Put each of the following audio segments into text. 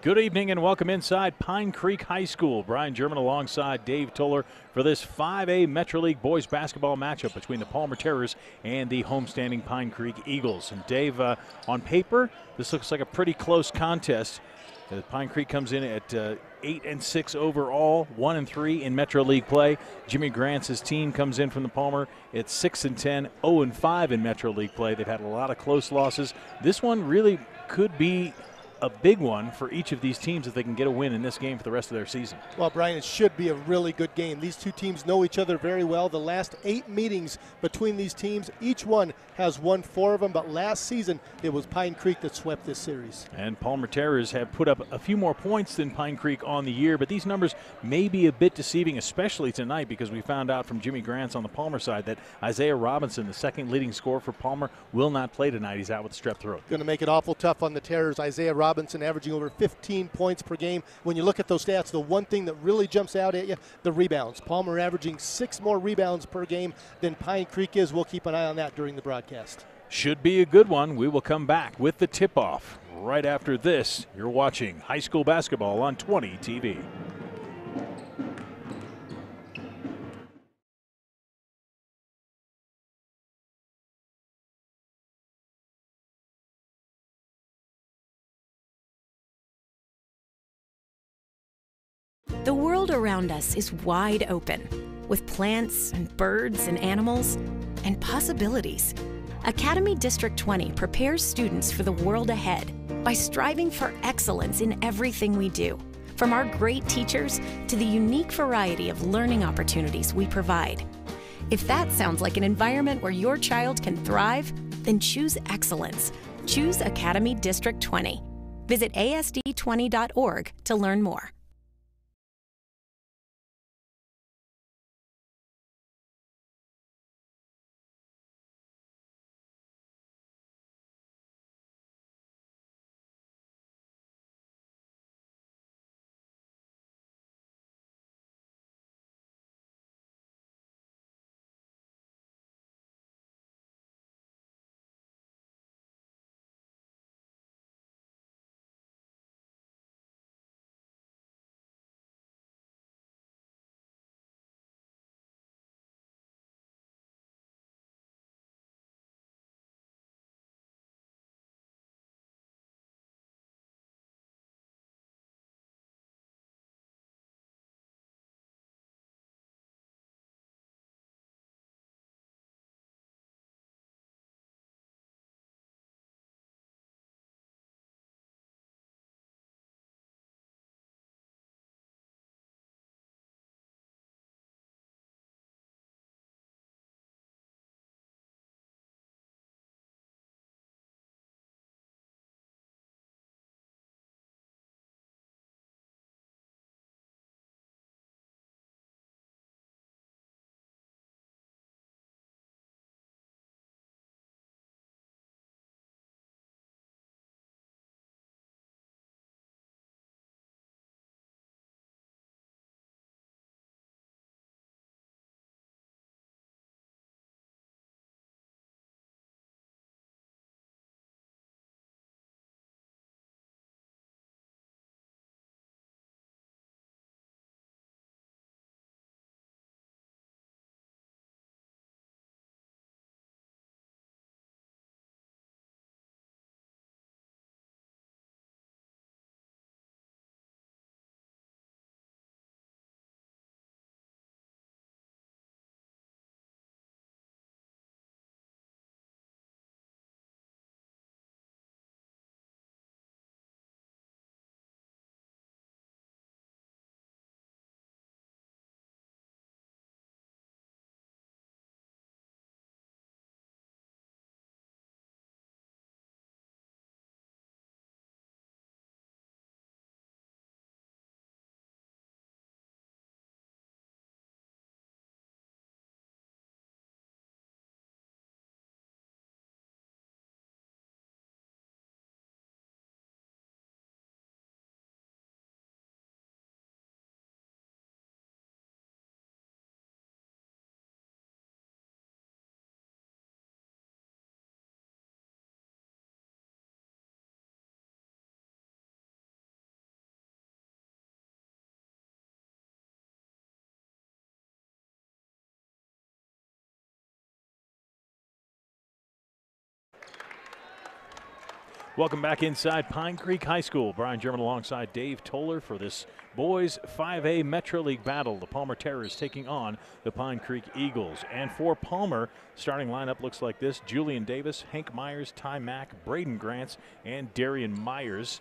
Good evening and welcome inside Pine Creek High School. Brian German alongside Dave Toller for this 5A Metro League boys basketball matchup between the Palmer Terrors and the homestanding Pine Creek Eagles. And Dave, on paper, this looks like a pretty close contest. Pine Creek comes in at 8-6 overall, 1-3 in Metro League play. Jimmy Grant's team comes in from the Palmer at 6-10, 0-5 in Metro League play. They've had a lot of close losses. This one really could be a big one for each of these teams if they can get a win in this game for the rest of their season. Well, Brian, it should be a really good game. These two teams know each other very well. The last 8 meetings between these teams, each one has won 4 of them, but last season it was Pine Creek that swept this series. And Palmer Terrors have put up a few more points than Pine Creek on the year, but these numbers may be a bit deceiving, especially tonight, because we found out from Jimmy Grant's on the Palmer side that Isaiah Robinson, the second leading scorer for Palmer, will not play tonight. He's out with strep throat. Going to make it awful tough on the Terrors. Isaiah Robinson averaging over 15 points per game. When you look at those stats, the one thing that really jumps out at you, the rebounds. Palmer averaging 6 more rebounds per game than Pine Creek is. We'll keep an eye on that during the broadcast. Should be a good one. We will come back with the tip-off right after this. You're watching high school basketball on 20 TV. The world around us is wide open, with plants and birds and animals and possibilities. Academy District 20 prepares students for the world ahead by striving for excellence in everything we do, from our great teachers to the unique variety of learning opportunities we provide. If that sounds like an environment where your child can thrive, then choose excellence. Choose Academy District 20. Visit asd20.org to learn more. Welcome back inside Pine Creek High School. Brian German alongside Dave Toller for this boys 5A Metro League battle. The Palmer Terrors taking on the Pine Creek Eagles. And for Palmer, starting lineup looks like this: Julian Davis, Hank Myers, Ty Mack, Braden Grants, and Darian Myers.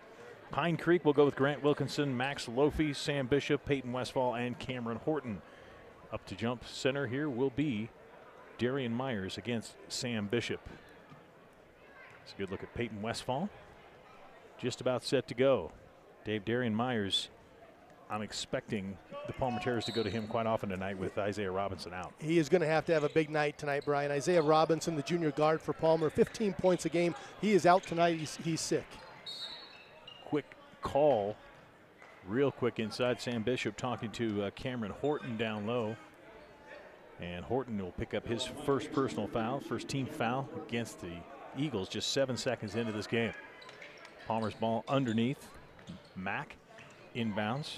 Pine Creek will go with Grant Wilkinson, Max Lofi, Sam Bishop, Peyton Westfall, and Cameron Horton. Up to jump center here will be Darian Myers against Sam Bishop. It's a good look at Peyton Westfall. Just about set to go. Darian Myers, I'm expecting the Palmer Terrors to go to him quite often tonight with Isaiah Robinson out. He is going to have a big night tonight, Brian. Isaiah Robinson, the junior guard for Palmer, 15 points a game. He is out tonight. He's sick. Quick call, real quick inside. Sam Bishop talking to Cameron Horton down low. And Horton will pick up his first personal foul, first team foul against the Eagles just 7 seconds into this game. Palmer's ball underneath. Mack inbounds.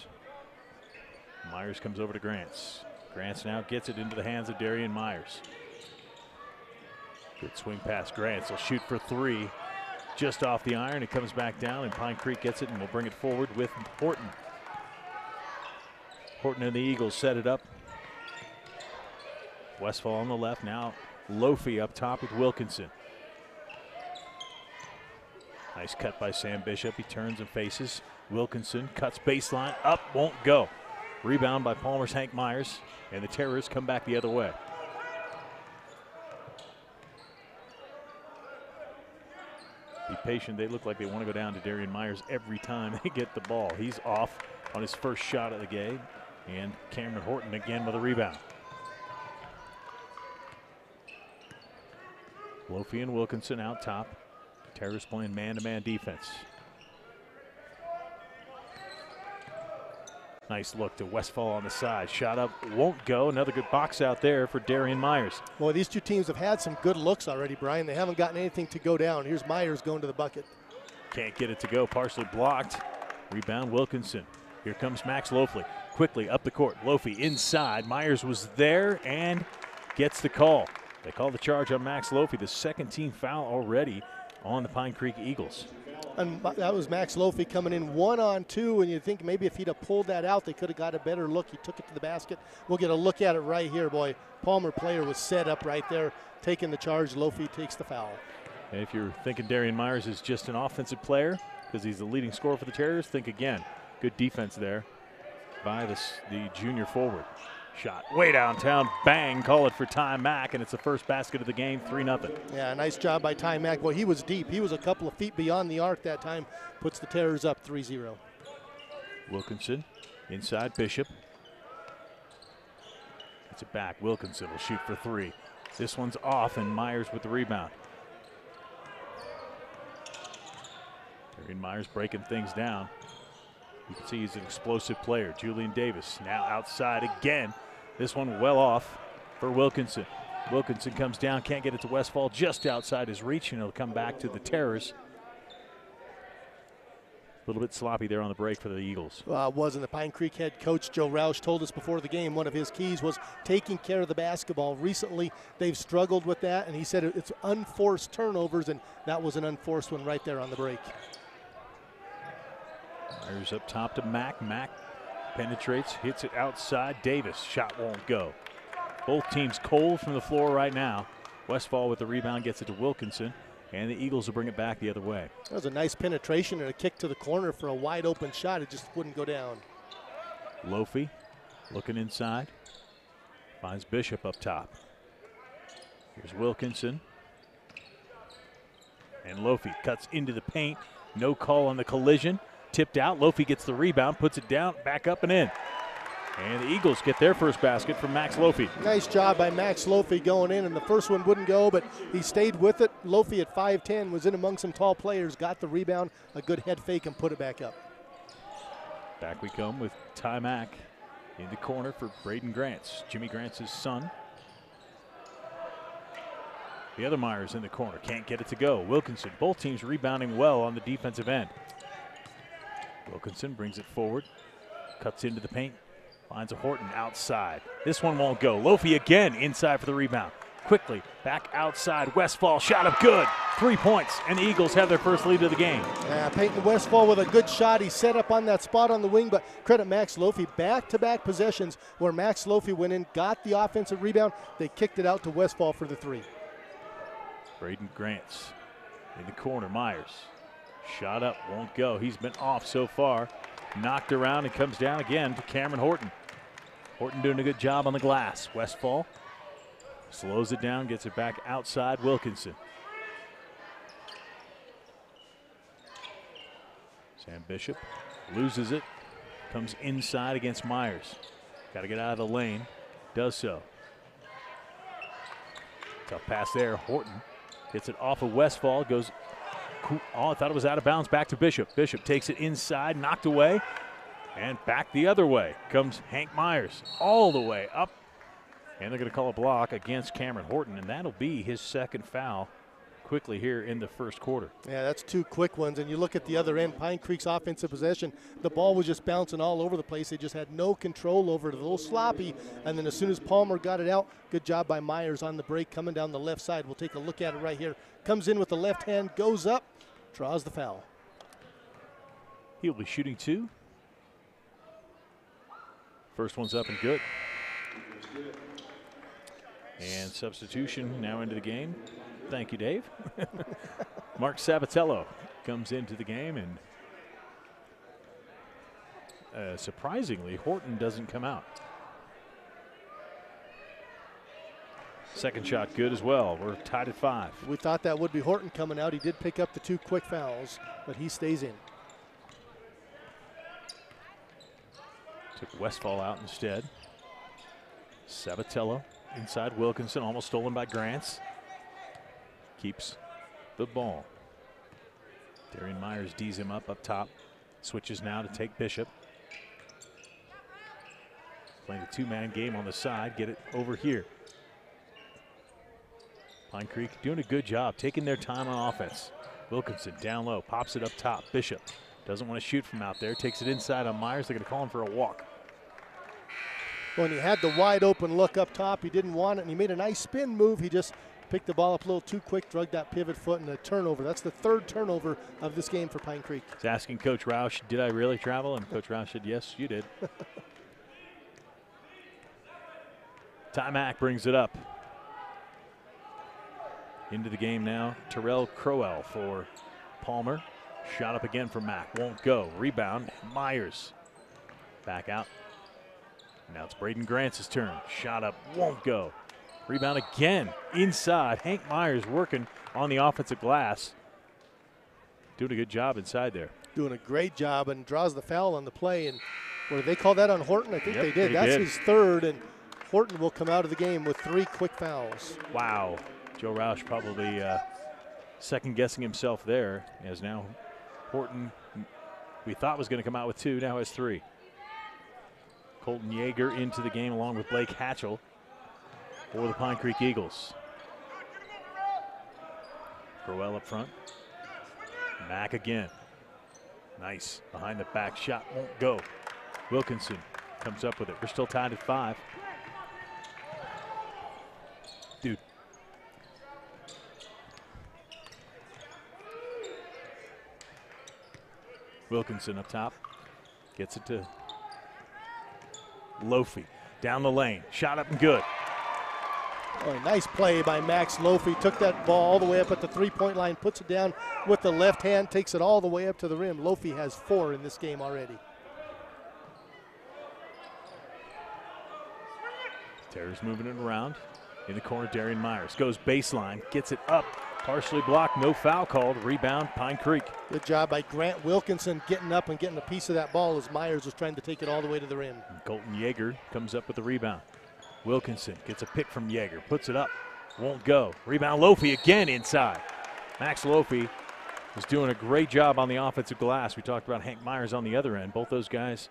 Myers comes over to Grants. Grants now gets it into the hands of Darian Myers. Good swing pass. Grants will shoot for three. Just off the iron. It comes back down, and Pine Creek gets it and will bring it forward with Horton. Horton and the Eagles set it up. Westfall on the left. Now Lofi up top with Wilkinson. Nice cut by Sam Bishop. He turns and faces. Wilkinson cuts baseline. Up, won't go. Rebound by Palmer's Hank Myers. And the Terrors come back the other way. Be patient. They look like they want to go down to Darian Myers every time they get the ball. He's off on his first shot of the game. And Cameron Horton again with a rebound. Lofi and Wilkinson out top. Terrors playing man-to-man defense. Nice look to Westfall on the side. Shot up, won't go. Another good box out there for Darian Myers. Well, these two teams have had some good looks already, Brian. They haven't gotten anything to go down. Here's Myers going to the bucket. Can't get it to go, partially blocked. Rebound Wilkinson. Here comes Max Lofi. Quickly up the court. Lofi inside. Myers was there and gets the call. They call the charge on Max Lofi, the second team foul already on the Pine Creek Eagles. And that was Max Lofi coming in 1-on-2, and you think maybe if he'd have pulled that out, they could have got a better look. He took it to the basket. We'll get a look at it right here, boy. Palmer player was set up right there, taking the charge. Lofi takes the foul. And if you're thinking Darian Myers is just an offensive player because he's the leading scorer for the Terriers, think again. Good defense there by the junior forward. Shot way downtown, bang, call it for Ty Mack, and it's the first basket of the game, 3-0. Yeah, nice job by Ty Mack. Well, he was deep. He was a couple of feet beyond the arc that time, puts the Terrors up 3-0. Wilkinson inside Bishop. Gets it back. Wilkinson will shoot for three. This one's off, and Myers with the rebound. Darian Myers breaking things down. You can see he's an explosive player. Julian Davis now outside again. This one well off for Wilkinson. Wilkinson comes down, can't get it to Westfall, just outside his reach, and it'll come back to the Terrors. A little bit sloppy there on the break for the Eagles. Wasn't the Pine Creek head coach Joe Roush told us before the game one of his keys was taking care of the basketball. Recently, they've struggled with that, and he said it's unforced turnovers, and that was an unforced one right there on the break. Myers up top to Mack. Mack penetrates, hits it outside. Davis, shot won't go. Both teams cold from the floor right now. Westfall with the rebound gets it to Wilkinson, and the Eagles will bring it back the other way. That was a nice penetration and a kick to the corner for a wide open shot. It just wouldn't go down. Lofi looking inside. Finds Bishop up top. Here's Wilkinson. And Lofi cuts into the paint. No call on the collision. Tipped out. Lofi gets the rebound, puts it down, back up and in. And the Eagles get their first basket from Max Lofi. Nice job by Max Lofi going in, and the first one wouldn't go, but he stayed with it. Lofi at 5'10", was in among some tall players, got the rebound, a good head fake, and put it back up. Back we come with Ty Mack in the corner for Braden Grants, Jimmy Grants' son. The other Myers in the corner, can't get it to go. Wilkinson, both teams rebounding well on the defensive end. Wilkinson brings it forward, cuts into the paint, finds a Horton outside. This one won't go. Lofi again inside for the rebound. quickly back outside. Westfall shot up good. 3 points, and the Eagles have their first lead of the game. Peyton Westfall with a good shot. He set up on that spot on the wing, but credit Max Lofi. Back-to-back possessions where Max Lofi went in, got the offensive rebound. They kicked it out to Westfall for the 3. Braden Grants in the corner. Myers shot up, won't go. He's been off so far. Knocked around and comes down again to Cameron Horton. Horton doing a good job on the glass. Westfall slows it down, gets it back outside. Wilkinson. Sam Bishop loses it, comes inside against Myers. Got to get out of the lane, does so. Tough pass there. Horton gets it off of Westfall, goes, oh, I thought it was out of bounds, back to Bishop. Bishop takes it inside, knocked away, and back the other way comes Hank Myers all the way up. And they're going to call a block against Cameron Horton, and that'll be his second foul quickly here in the first quarter. Yeah, that's 2 quick ones. And you look at the other end, Pine Creek's offensive possession, the ball was just bouncing all over the place. They just had no control over it, a little sloppy. And then as soon as Palmer got it out, good job by Myers on the break coming down the left side. We'll take a look at it right here. Comes in with the left hand, goes up, draws the foul. He'll be shooting 2. First one's up and good. And substitution now into the game. Thank you, Dave. Mark Sabatello comes into the game, and surprisingly, Horton doesn't come out. Second shot good as well. We're tied at 5. We thought that would be Horton coming out. He did pick up the 2 quick fouls, but he stays in. Took Westfall out instead. Sabatello inside Wilkinson, almost stolen by Grants. Keeps the ball. Darian Myers D's him up top. Switches now to take Bishop. Playing a 2-man game on the side. Get it over here. Pine Creek doing a good job, taking their time on offense. Wilkinson down low, pops it up top. Bishop doesn't want to shoot from out there. Takes it inside on Myers. They're going to call him for a walk. When he had the wide open look up top, he didn't want it, and he made a nice spin move. He just picked the ball up a little too quick, drug that pivot foot, and a turnover. That's the 3rd turnover of this game for Pine Creek. He's asking Coach Roush, did I really travel? And Coach Roush said, yes, you did. Ty Mack brings it up. Into the game now, Terrell Crowell for Palmer. Shot up again for Mack, won't go. Rebound, Myers. Back out. Now it's Braden Grants' turn. Shot up, won't go. Rebound again, inside. Hank Myers working on the offensive glass. Doing a good job inside there. Doing a great job and draws the foul on the play. And what did they call that on Horton? I think Yep, they did. That's his 3rd, and Horton will come out of the game with 3 quick fouls. Wow. Joe Roush probably second-guessing himself there, as now Horton, we thought was going to come out with 2, now has 3. Colton Yeager into the game along with Blake Hatchell for the Pine Creek Eagles. Crowell up front. Mack again. Nice. Behind the back shot won't go. Wilkinson comes up with it. We're still tied at 5. Dude. Wilkinson up top. Gets it to Lofi. Down the lane. Shot up and good. Oh, nice play by Max Lofi. Took that ball all the way up at the 3-point line, puts it down with the left hand, takes it all the way up to the rim. Lofi has 4 in this game already. Terry's moving it around. In the corner, Darian Myers goes baseline, gets it up, partially blocked, no foul called. Rebound, Pine Creek. Good job by Grant Wilkinson getting up and getting a piece of that ball as Myers was trying to take it all the way to the rim. And Colton Yeager comes up with the rebound. Wilkinson gets a pick from Yeager, puts it up, won't go. Rebound, Lofi again inside. Max Lofi is doing a great job on the offensive glass. We talked about Hank Myers on the other end. Both those guys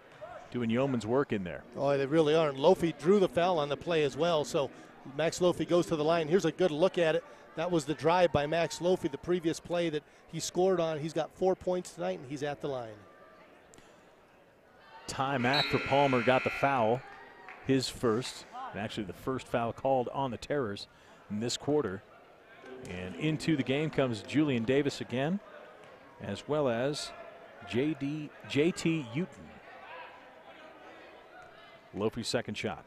doing yeoman's work in there. Oh, they really are. And Lofi drew the foul on the play as well. So Max Lofi goes to the line. Here's a good look at it. That was the drive by Max Lofi, the previous play that he scored on. He's got 4 points tonight, and he's at the line. Ty Mack for Palmer got the foul, his first. And actually the first foul called on the Terrors. in this quarter. And into the game comes Julian Davis again, as well as JT Uton. Lofi's second shot.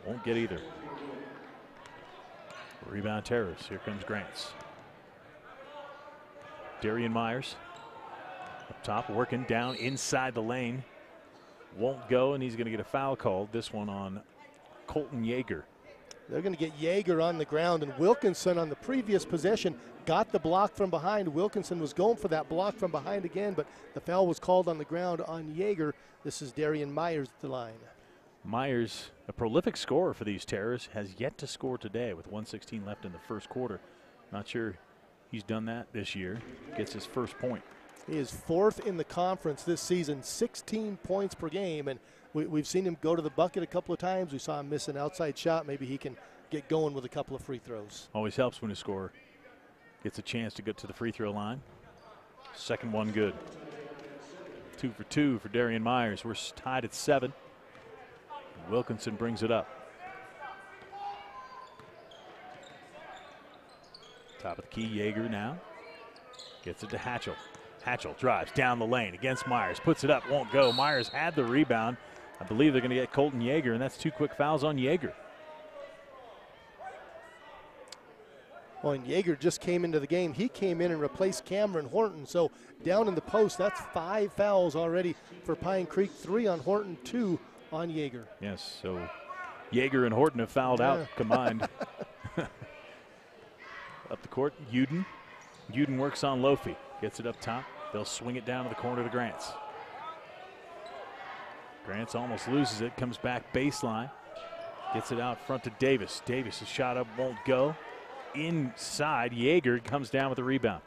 Won't get either. Rebound Terrors. Here comes Grants. Darian Myers up top, working down inside the lane. Won't go, and he's going to get a foul called. This one on Colton Yeager. They're going to get Yeager on the ground, and Wilkinson on the previous possession got the block from behind. Wilkinson was going for that block from behind again, but the foul was called on the ground on Yeager. This is Darian Myers at the line. Myers, a prolific scorer for these Terrors, has yet to score today with 1:16 left in the first quarter. Not sure he's done that this year. Gets his first point. He is fourth in the conference this season, 16 points per game, and we've seen him go to the bucket a couple of times. We saw him miss an outside shot. Maybe he can get going with a couple of free throws. Always helps when a scorer gets a chance to get to the free throw line. Second one good. 2 for 2 for Darian Myers. We're tied at 7. Wilkinson brings it up. Top of the key, Yeager now. Gets it to Hatchell. Hatchell drives down the lane against Myers. Puts it up, won't go. Myers had the rebound. I believe they're going to get Colton Yeager, and that's 2 quick fouls on Yeager. Well, and Yeager just came into the game. He came in and replaced Cameron Horton. So down in the post, that's 5 fouls already for Pine Creek. 3 on Horton, 2 on Yeager. Yes, so Yeager and Horton have fouled out combined. Up the court, Uden. Uden works on Lofi. Gets it up top. They'll swing it down to the corner to Grants. Grants almost loses it. Comes back baseline. Gets it out front to Davis. Davis' shot up won't go. Inside, Yeager comes down with the rebound.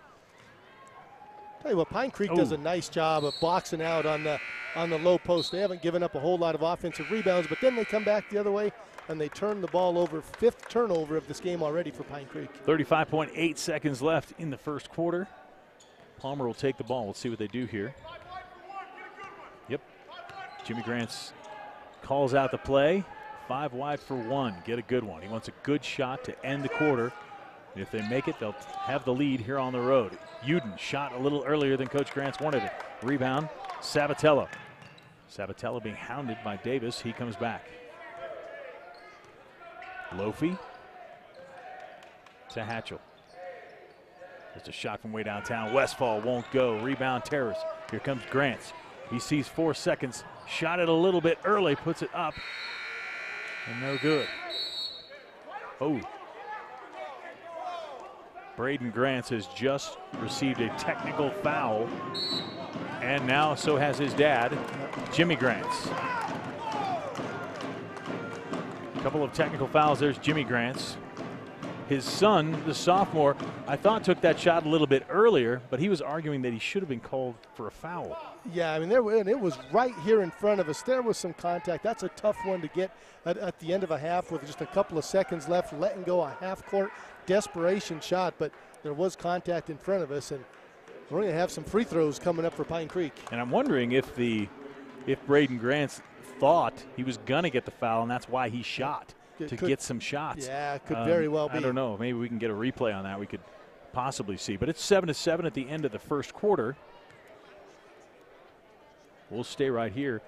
Tell you what, Pine Creek does a nice job of boxing out on the low post. They haven't given up a whole lot of offensive rebounds, but then they come back the other way and they turn the ball over. 5th turnover of this game already for Pine Creek. 35.8 seconds left in the first quarter. Palmer will take the ball. We'll see what they do here. Yep. Jimmy Grants calls out the play. 5 wide for 1. Get a good one. He wants a good shot to end the quarter. If they make it, they'll have the lead here on the road. Uden shot a little earlier than Coach Grants wanted it. Rebound, Sabatello. Sabatello being hounded by Davis. He comes back. Lofi to Hatchell. Just a shot from way downtown. Westfall won't go. Rebound Terrace. Here comes Grants. He sees 4 seconds. Shot it a little bit early. Puts it up. And no good. Oh. Braden Grants has just received a technical foul. And now so has his dad, Jimmy Grants. A couple of technical fouls. There's Jimmy Grants. His son, the sophomore, I thought took that shot a little bit earlier, but he was arguing that he should have been called for a foul. Yeah, I mean, it was right here in front of us. There was some contact. That's a tough one to get at the end of a half with just a couple of seconds left, letting go a half-court desperation shot, but there was contact in front of us, and we're going to have some free throws coming up for Pine Creek. And I'm wondering if Braden Grants thought he was going to get the foul, and that's why he shot. To get some shots. Yeah, it could very well be. I don't know. Maybe we can get a replay on that. We could possibly see. But it's 7-7 at the end of the first quarter. We'll stay right here.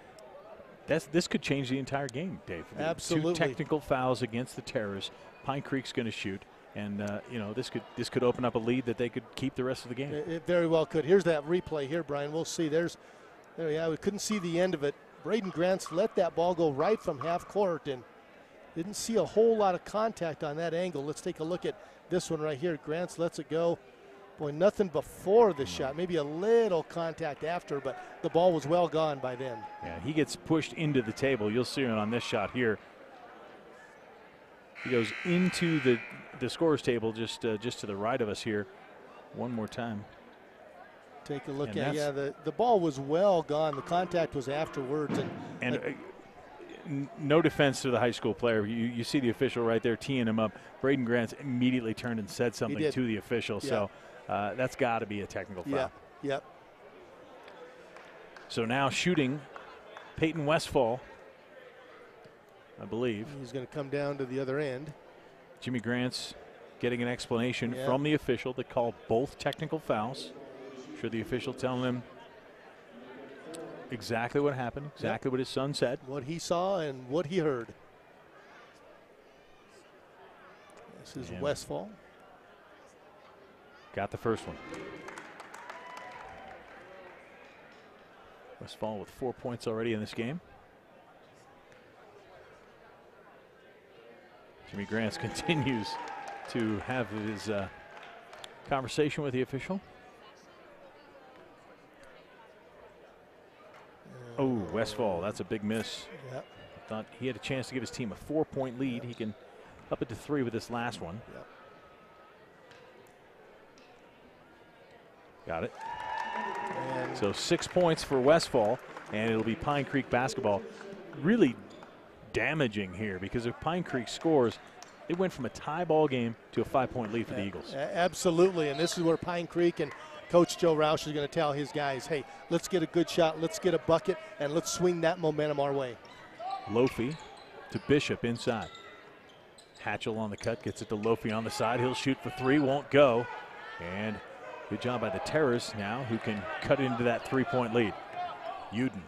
This could change the entire game, Dave. Absolutely. 2 technical fouls against the Terrors. Pine Creek's going to shoot. And, this could open up a lead that they could keep the rest of the game. It very well could. Here's that replay here, Brian. We'll see. There we couldn't see the end of it. Braden Grants let that ball go right from half court and didn't see a whole lot of contact on that angle. Let's take a look at this one right here. Grants lets it go. Boy, nothing before the shot. Maybe a little contact after, but the ball was well gone by then. Yeah, he gets pushed into the table. You'll see it on this shot here. He goes into the scorer's table just to the right of us here. One more time. Take a look at the ball was well gone. The contact was afterwards. No defense to the high school player. You see the official right there teeing him up. Braden Grants immediately turned and said something to the official. Yeah. So that's got to be a technical foul. Yeah. Yep. So now shooting, Peyton Westfall. I believe. He's going to come down to the other end. Jimmy Grant's getting an explanation from the official that called both technical fouls. Sure, the official telling him exactly what happened, exactly what his son said. What he saw and what he heard. This is Westfall. Got the first one. Westfall with 4 points already in this game. Jimmy Grants continues to have his conversation with the official. Oh, Westfall, that's a big miss. Yep. Thought he had a chance to give his team a 4-point lead. He can up it to 3 with this last one. Yep. Got it. And so 6 points for Westfall, and it'll be Pine Creek basketball. Really damaging here, because if Pine Creek scores, it went from a tie ball game to a 5-point lead for the Eagles. Absolutely, and this is where Pine Creek and Coach Joe Roush is going to tell his guys, hey, let's get a good shot, let's get a bucket, and let's swing that momentum our way. Lofi to Bishop inside. Hatchell on the cut, gets it to Lofi on the side. He'll shoot for 3, won't go. And good job by the Terrors now, who can cut into that 3-point lead. Uden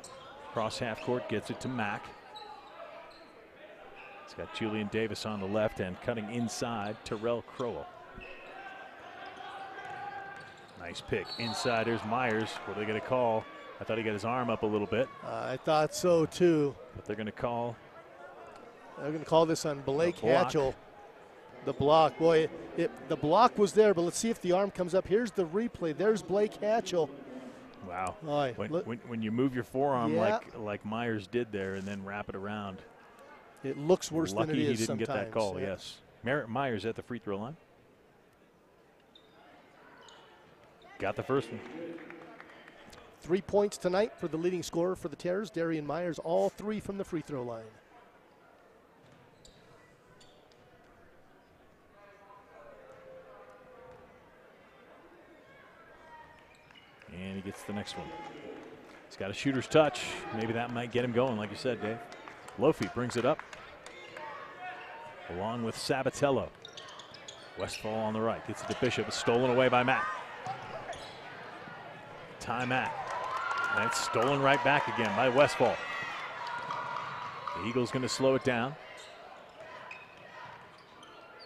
cross half court, gets it to Mack. He's got Julian Davis on the left and cutting inside, Terrell Crowell. Nice pick inside. There's Myers. What are they going to call? I thought he got his arm up a little bit. I thought so too. But they're going to call. They're going to call this on Blake Hatchell. The block. Boy, the block was there, but let's see if the arm comes up. Here's the replay. There's Blake Hatchell. Wow. Boy, when you move your forearm like Myers did there and then wrap it around. It looks worse than it is Lucky he didn't sometimes. get that call, yes. Merritt Myers at the free throw line. Got the first one. 3 points tonight for the leading scorer for the Terrors, Darian Myers, all 3 from the free throw line. And he gets the next one. He's got a shooter's touch. Maybe that might get him going, like you said, Dave. Lofi brings it up, along with Sabatello. Westfall on the right, gets it to Bishop. It's stolen away by Matt. Timeout. And it's stolen right back again by Westfall. The Eagles going to slow it down.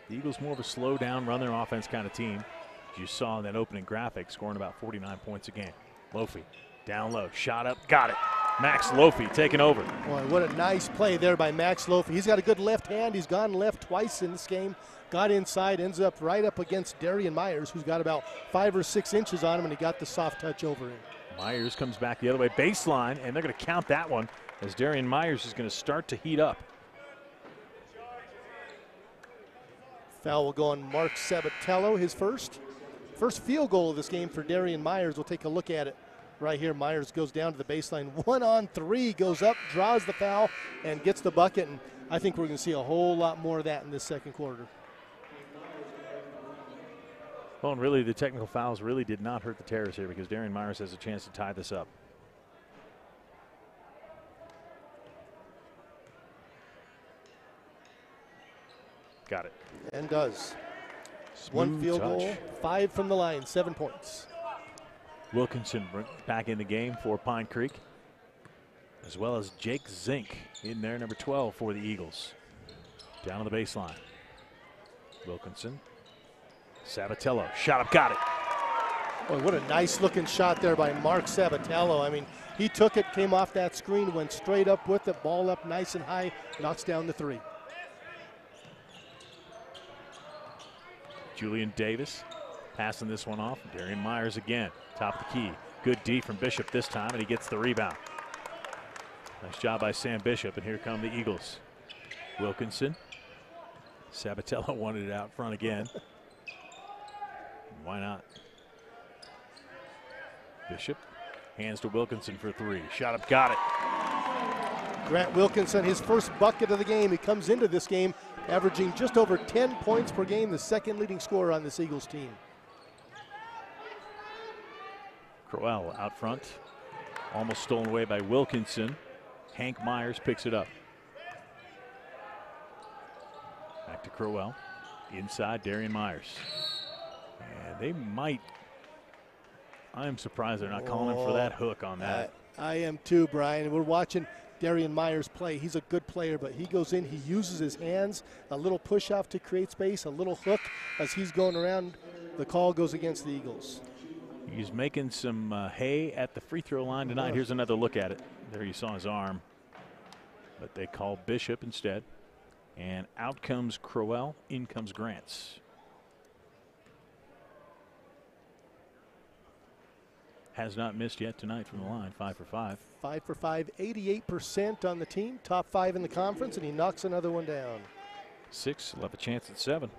The Eagles more of a slow down, run their offense kind of team. As you saw in that opening graphic, scoring about 49 points a game. Lofi down low, shot up, got it. Max Lofi taking over. Boy, what a nice play there by Max Lofi. He's got a good left hand. He's gone left twice in this game. Got inside, ends up right up against Darian Myers, who's got about 5 or 6 inches on him, and he got the soft touch over him. Myers comes back the other way, baseline, and they're going to count that one as Darian Myers is going to start to heat up. Foul will go on Mark Sabatello, his first field goal of this game for Darian Myers. We'll take a look at it right here. Myers goes down to the baseline, 1-on-3, goes up, draws the foul, and gets the bucket. And I think we're going to see a whole lot more of that in this second quarter. Well, and really the technical fouls really did not hurt the Terrors here, because Darian Myers has a chance to tie this up. Got it. And does. Smooth one field touch. goal, 5 from the line, 7 points. Wilkinson back in the game for Pine Creek, as well as Jake Zink in there, number 12 for the Eagles. Down on the baseline. Wilkinson. Sabatello, shot up, got it. Boy, what a nice looking shot there by Mark Sabatello. I mean, he took it, came off that screen, went straight up with it, ball up nice and high, knocks down the 3. Julian Davis passing this one off. Darian Myers again, top of the key. Good D from Bishop this time, and he gets the rebound. Nice job by Sam Bishop, and here come the Eagles. Wilkinson. Sabatello wanted it out front again. Why not? Bishop hands to Wilkinson for 3. Shot up, got it. Grant Wilkinson, his first bucket of the game. He comes into this game averaging just over 10 points per game, the second leading scorer on this Eagles team. Crowell out front. Almost stolen away by Wilkinson. Hank Myers picks it up. Back to Crowell. Inside, Darian Myers. And they might. I am surprised they're not calling him for that hook on that. I am too, Brian. We're watching Darian Myers play. He's a good player, but he goes in, he uses his hands, a little push-off to create space, a little hook as he's going around. The call goes against the Eagles. He's making some hay at the free throw line tonight. Here's another look at it. There you saw his arm. But they call Bishop instead. And out comes Crowell, in comes Grants. Has not missed yet tonight from the line, 5 for 5. 5 for 5, 88% on the team, top 5 in the conference, and he knocks another one down. 6, will have a chance at 7.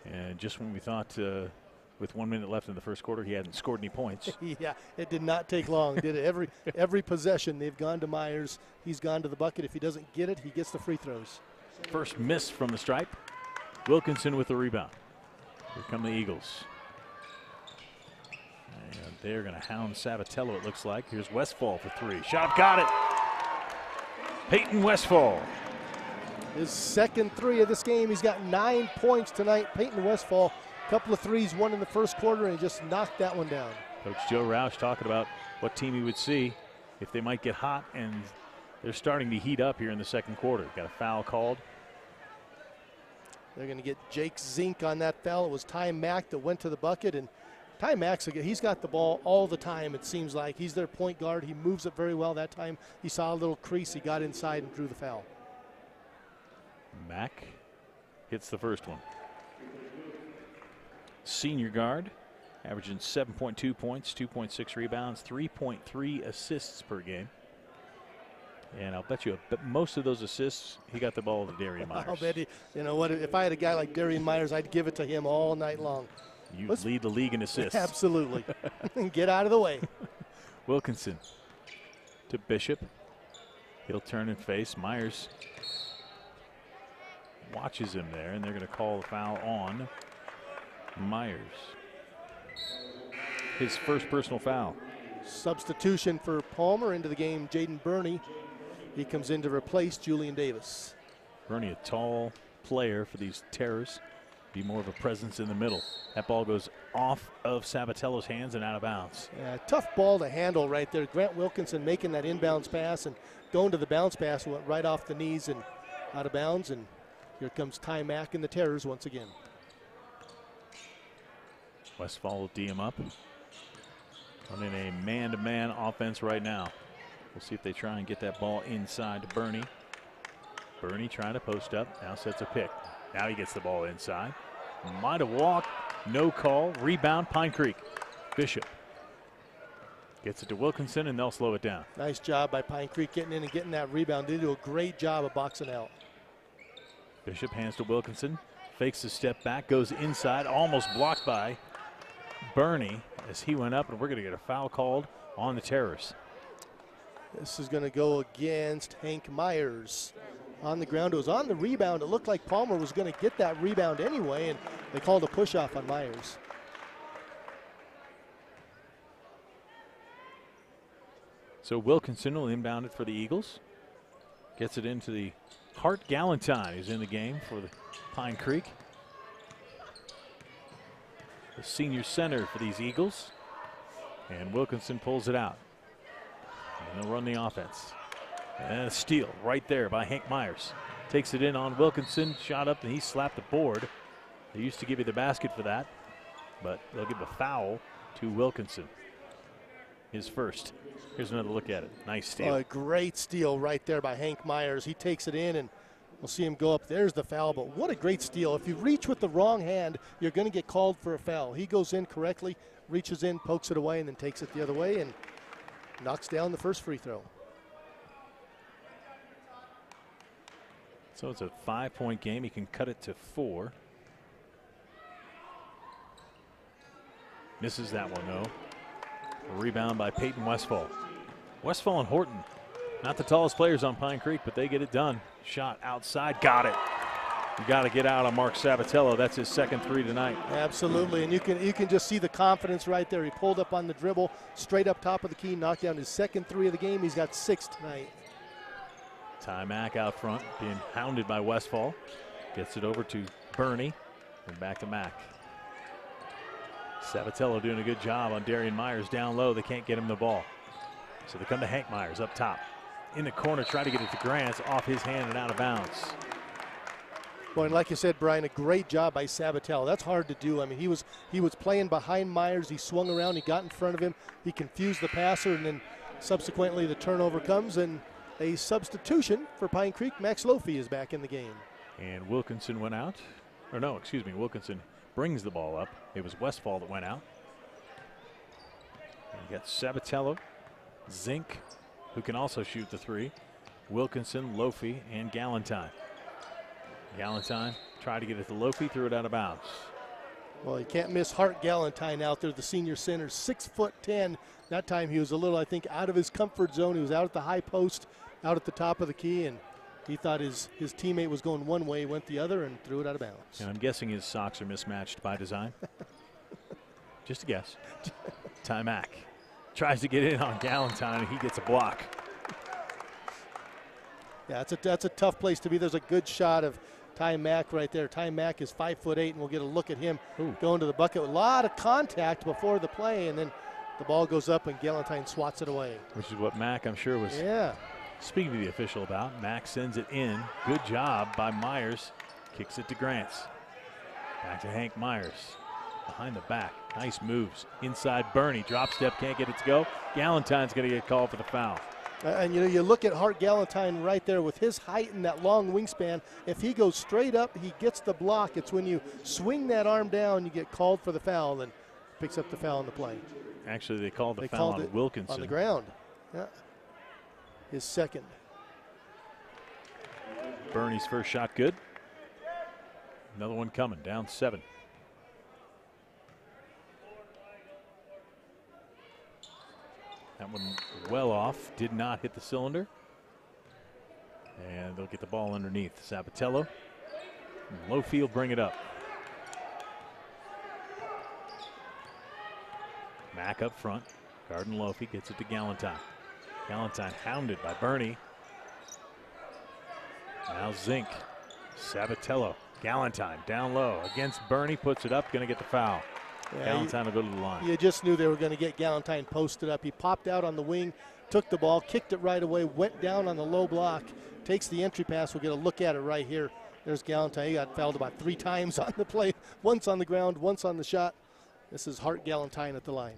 And just when we thought with 1 minute left in the first quarter he hadn't scored any points. Yeah, it did not take long, did it? Every possession they've gone to Myers. He's gone to the bucket. If he doesn't get it, he gets the free throws. First miss from the stripe. Wilkinson with the rebound. Here come the Eagles. And they're going to hound Sabatello, it looks like. Here's Westfall for 3. Shot, got it. Peyton Westfall. His second 3 of this game. He's got 9 points tonight. Peyton Westfall, a couple of threes, one in the first quarter, and he just knocked that one down. Coach Joe Roush talking about what team he would see if they might get hot, and they're starting to heat up here in the second quarter. Got a foul called. They're going to get Jake Zink on that foul. It was Ty Mack that went to the bucket, and Ty Mack's, he's got the ball all the time, it seems like. He's their point guard. He moves it very well. That time he saw a little crease. He got inside and drew the foul. Mack hits the first one. Senior guard, averaging 7.2 points, 2.6 rebounds, 3.3 assists per game. And I'll bet you most of those assists, he got the ball to Darian Myers. I'll bet you know what, if I had a guy like Darian Myers, I'd give it to him all night long. You lead the league in assists. Absolutely. Get out of the way. Wilkinson to Bishop. He'll turn and face. Myers watches him there, and they're going to call the foul on Myers. His first personal foul. Substitution for Palmer into the game, Jaden Burney. He comes in to replace Julian Davis. Burney, a tall player for these Terrors. Be more of a presence in the middle. That ball goes off of Sabatello's hands and out of bounds. Yeah, tough ball to handle right there. Grant Wilkinson making that inbounds pass and going to the bounce pass, went right off the knees and out of bounds. And here comes Ty Mack and the Terrors once again. Westfall will D him up. Running a man-to-man offense right now. We'll see if they try and get that ball inside to Burney. Burney trying to post up, now sets a pick. Now he gets the ball inside. Might have walked, no call. Rebound, Pine Creek. Bishop gets it to Wilkinson, and they'll slow it down. Nice job by Pine Creek getting in and getting that rebound. They do a great job of boxing out. Bishop hands to Wilkinson, fakes a step back, goes inside, almost blocked by Burney as he went up, and we're going to get a foul called on the Terrors. This is going to go against Hank Myers. On the ground, it was on the rebound. It looked like Palmer was going to get that rebound anyway, and they called a push-off on Myers. So Wilkinson will inbound it for the Eagles. Gets it into the Hart Galentine, who's in the game for the Pine Creek. The senior center for these Eagles. And Wilkinson pulls it out. And they'll run the offense. And a steal right there by Hank Myers. Takes it in on Wilkinson, shot up, and he slapped the board. They used to give you the basket for that, but they'll give a foul to Wilkinson. His first. Here's another look at it. Nice steal. A great steal right there by Hank Myers. He takes it in, and we'll see him go up. There's the foul, but what a great steal. If you reach with the wrong hand, you're going to get called for a foul. He goes in correctly, reaches in, pokes it away, and then takes it the other way and knocks down the first free throw. So it's a 5-point game. He can cut it to 4. Misses that one, though. A rebound by Peyton Westfall. Westfall and Horton, not the tallest players on Pine Creek, but they get it done. Shot outside, got it. You got to get out on Mark Sabatello. That's his second 3 tonight. Absolutely, and you can just see the confidence right there. He pulled up on the dribble, straight up top of the key, knocked down his second 3 of the game. He's got 6 tonight. Ty Mack out front, being hounded by Westfall. Gets it over to Bernie and back to Mack. Sabatello doing a good job on Darian Myers down low. They can't get him the ball. So they come to Hank Myers up top. In the corner, try to get it to Grants, off his hand and out of bounds. Well, and like you said, Brian, a great job by Sabatello. That's hard to do. I mean, he was playing behind Myers. He swung around. He got in front of him. He confused the passer, and then subsequently the turnover comes, and a substitution for Pine Creek. Max Lofi is back in the game. And Wilkinson went out. Or no, excuse me, Wilkinson brings the ball up. It was Westfall that went out. And you got Sabatello, Zink, who can also shoot the three, Wilkinson, Lofi, and Galentine. Galentine tried to get it to Lofi, threw it out of bounds. Well, you can't miss Hart Galentine out there, the senior center, 6'10". That time he was a little, I think, out of his comfort zone. He was out at the high post, out at the top of the key, and he thought his teammate was going one way, went the other, and threw it out of bounds. And I'm guessing his socks are mismatched by design. Just a guess. Ty Mack tries to get in on Galentine, and he gets a block. Yeah, that's a tough place to be. There's a good shot of Ty Mack right there. Ty Mack is 5'8", and we'll get a look at him going to the bucket. A lot of contact before the play, and then the ball goes up, and Galentine swats it away. Which is what Mack, I'm sure, was speaking to the official about. Mack sends it in. Good job by Myers. Kicks it to Grants. Back to Hank Myers. Behind the back. Nice moves. Inside Bernie. Drop step. Can't get it to go. Galentine's going to get called for the foul. And you look at Hart Galentine right there with his height and that long wingspan. If he goes straight up, he gets the block. It's when you swing that arm down, you get called for the foul, and picks up the foul on the play. Actually, they called the foul on Wilkinson. On the ground. Yeah. His second. Bernie's first shot good. Another one coming, down 7. That one well off, did not hit the cylinder. And they'll get the ball underneath. Sabatello. Low field, bring it up. Mack up front. Garden Lofi gets it to Galentine. Galentine hounded by Bernie. Now Zink. Sabatello. Galentine down low against Bernie, puts it up, going to get the foul. Yeah, Galentine will go to the line. You just knew they were going to get Galentine posted up. He popped out on the wing, took the ball, kicked it right away, went down on the low block, takes the entry pass. We'll get a look at it right here. There's Galentine. He got fouled about 3 times on the play, once on the ground, once on the shot. This is Hart Galentine at the line.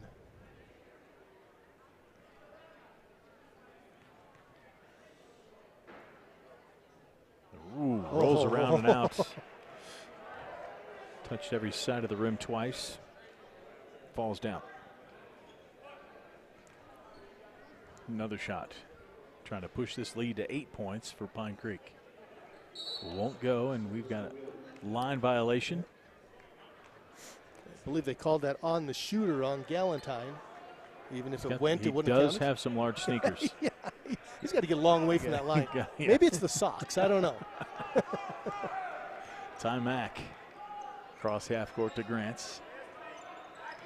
Ooh, rolls around and out. Touched every side of the rim twice. Falls down. Another shot. Trying to push this lead to 8 points for Pine Creek. Won't go, and we've got a line violation. I believe they called that on the shooter on Galentine. Even if it went, it wouldn't count. He does have some large sneakers. Yeah, he's got to get a long way from that line. Maybe it's the socks. I don't know. Ty Mack. Cross half court to Grants.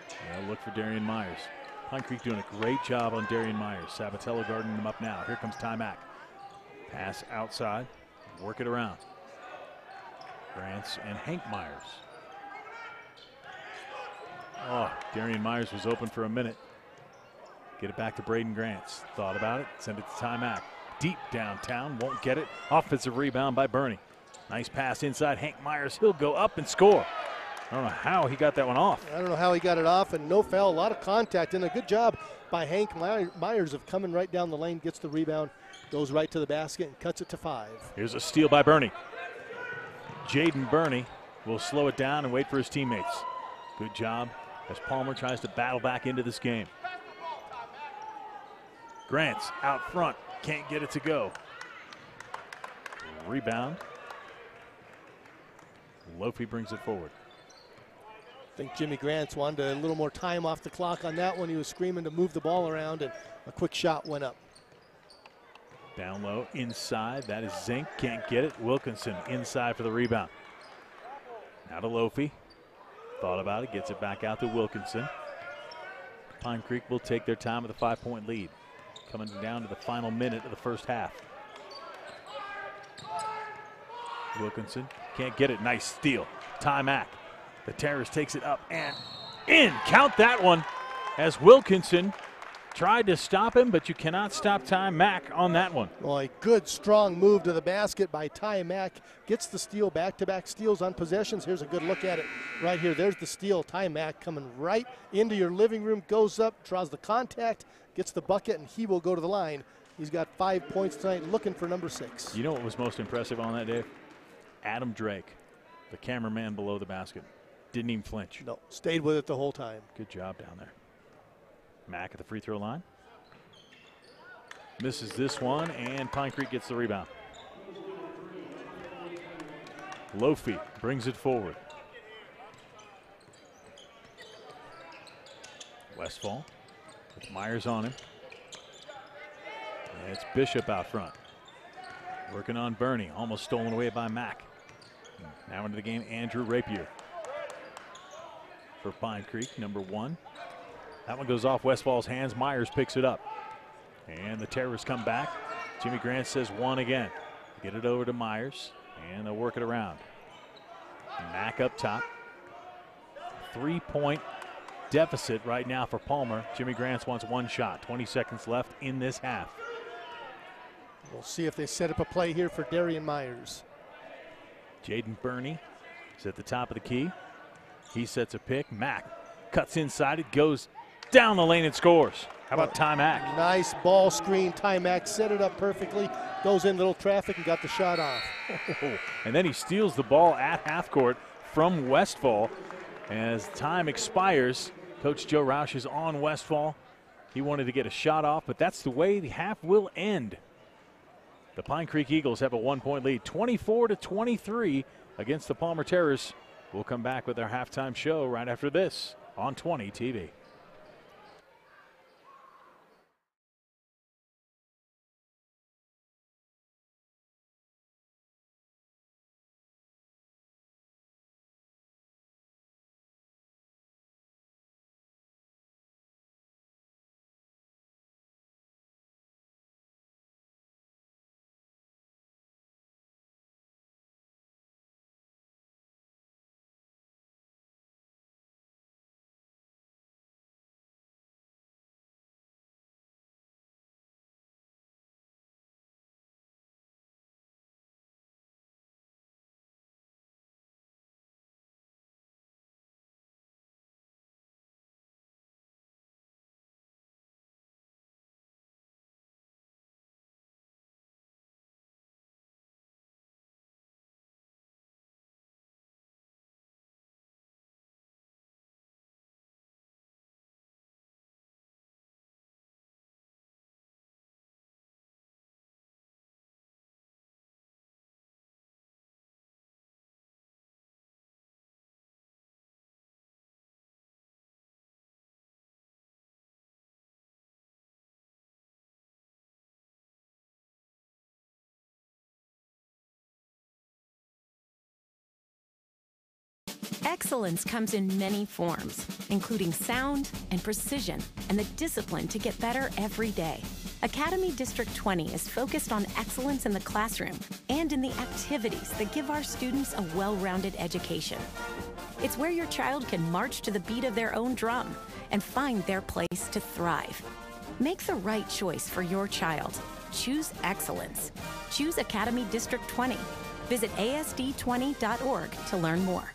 They'll look for Darian Myers. Pine Creek doing a great job on Darian Myers. Sabatello guarding him up now. Here comes Ty Mack. Pass outside. Work it around. Grants and Hank Myers. Oh, Darian Myers was open for a minute. Get it back to Braden Grants. Thought about it. Send it to Ty Mack. Deep downtown. Won't get it. Offensive rebound by Bernie. Nice pass inside Hank Myers. He'll go up and score. I don't know how he got that one off. I don't know how he got it off, and no foul. A lot of contact, and a good job by Hank Myers of coming right down the lane, gets the rebound, goes right to the basket, and cuts it to 5. Here's a steal by Bernie. Jaden Bernie will slow it down and wait for his teammates. Good job as Palmer tries to battle back into this game. Grants out front, can't get it to go. Rebound. Lofi brings it forward. I think Jimmy Grants wanted a little more time off the clock on that one. He was screaming to move the ball around, and a quick shot went up. Down low, inside. That is Zink. Can't get it. Wilkinson inside for the rebound. Now to Lofi. Thought about it. Gets it back out to Wilkinson. Pine Creek will take their time with a 5-point lead. Coming down to the final minute of the first half. Wilkinson can't get it. Nice steal. Ty Mack. The Terrors takes it up and in. Count that one as Wilkinson tried to stop him, but you cannot stop Ty Mack on that one. Well, a good, strong move to the basket by Ty Mack. Gets the steal, back-to-back steals on possessions. Here's a good look at it right here. There's the steal. Ty Mack coming right into your living room, goes up, draws the contact, gets the bucket, and he will go to the line. He's got 5 points tonight, looking for number 6. You know what was most impressive on that, Dave? Adam Drake, the cameraman below the basket. Didn't even flinch. No, stayed with it the whole time. Good job down there. Mack at the free throw line. Misses this one, and Pine Creek gets the rebound. Lofi brings it forward. Westfall with Myers on him. And it's Bishop out front. Working on Bernie, almost stolen away by Mack. Now into the game, Andrew Rapier for Pine Creek, number 1. That one goes off Westfall's hands. Myers picks it up. And the Terrors come back. Jimmy Grant says 1 again. Get it over to Myers, and they'll work it around. Mack up top. 3-point deficit right now for Palmer. Jimmy Grant wants 1 shot. 20 seconds left in this half. We'll see if they set up a play here for Darian Myers. Jaden Burney is at the top of the key. He sets a pick. Mack cuts inside it, goes down the lane and scores. How about Ty Mack? Nice ball screen. Ty Mack set it up perfectly. Goes in little traffic and got the shot off. And then he steals the ball at half court from Westfall. As time expires, Coach Joe Roush is on Westfall. He wanted to get a shot off, but that's the way the half will end. The Pine Creek Eagles have a 1-point lead, 24-23 against the Palmer Terrors. We'll come back with our halftime show right after this on 20 TV. Excellence comes in many forms, including sound and precision and the discipline to get better every day. Academy District 20 is focused on excellence in the classroom and in the activities that give our students a well-rounded education. It's where your child can march to the beat of their own drum and find their place to thrive. Make the right choice for your child. Choose excellence. Choose Academy District 20. Visit asd20.org to learn more.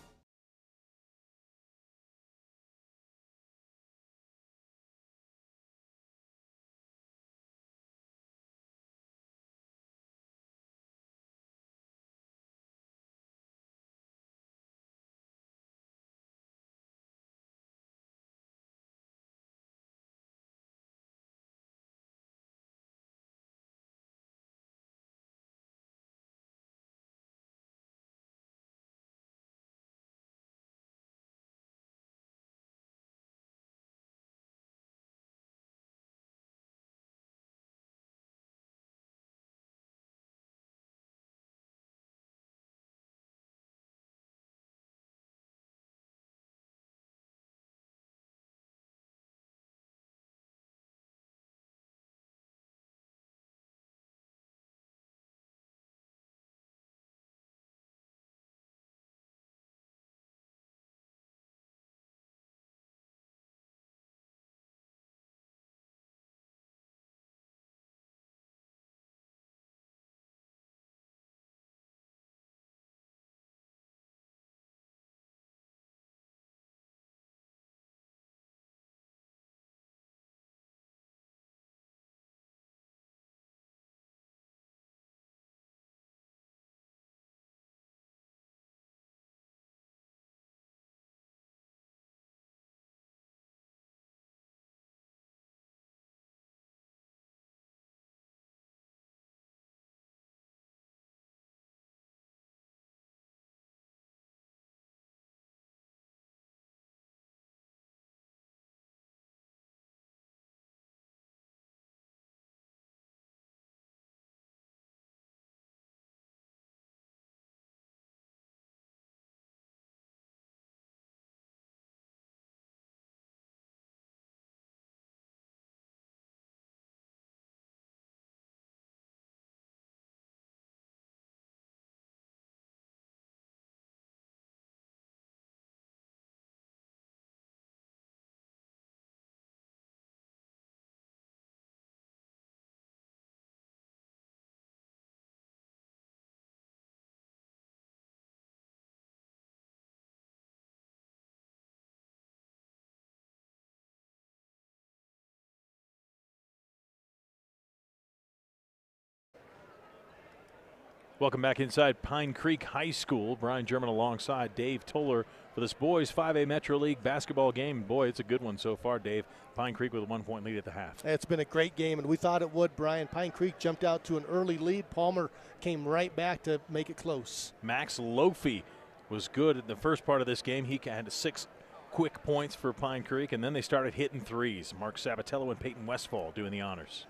Welcome back inside Pine Creek High School. Brian German alongside Dave Toller for this boys 5A Metro League basketball game. Boy, it's a good one so far, Dave. Pine Creek with a 1-point lead at the half. It's been a great game, and we thought it would, Brian. Pine Creek jumped out to an early lead. Palmer came right back to make it close. Max Lofi was good in the first part of this game. He had 6 quick points for Pine Creek, and then they started hitting threes. Mark Sabatello and Peyton Westfall doing the honors.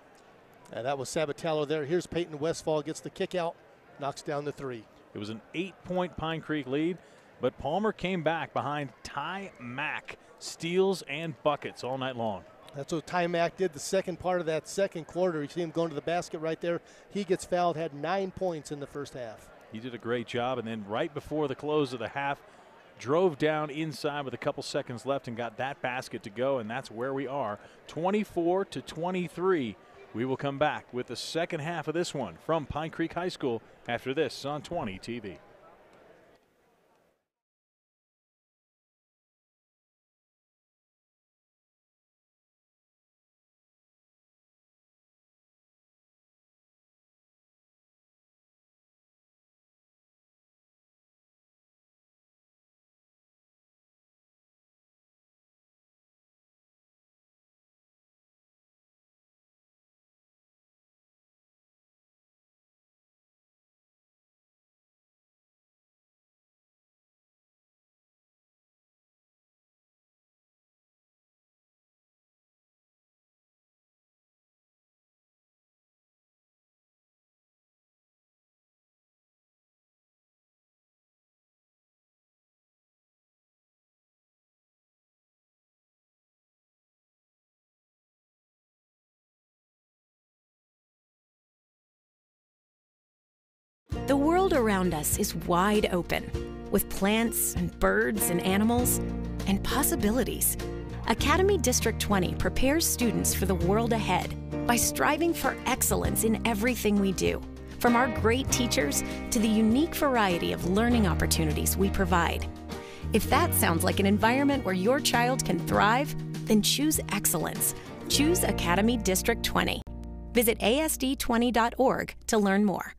And that was Sabatello there. Here's Peyton Westfall, gets the kick out, knocks down the 3. It was an 8-point Pine Creek lead, but Palmer came back behind Ty Mack, steals and buckets all night long. That's what Ty Mack did the second part of that second quarter. You see him going to the basket right there. He gets fouled, had 9 points in the first half. He did a great job, and then right before the close of the half, drove down inside with a couple seconds left and got that basket to go, and that's where we are, 24-23. We will come back with the second half of this one from Pine Creek High School after this on 20 TV. The world around us is wide open, with plants and birds and animals and possibilities. Academy District 20 prepares students for the world ahead by striving for excellence in everything we do, from our great teachers to the unique variety of learning opportunities we provide. If that sounds like an environment where your child can thrive, then choose excellence. Choose Academy District 20. Visit asd20.org to learn more.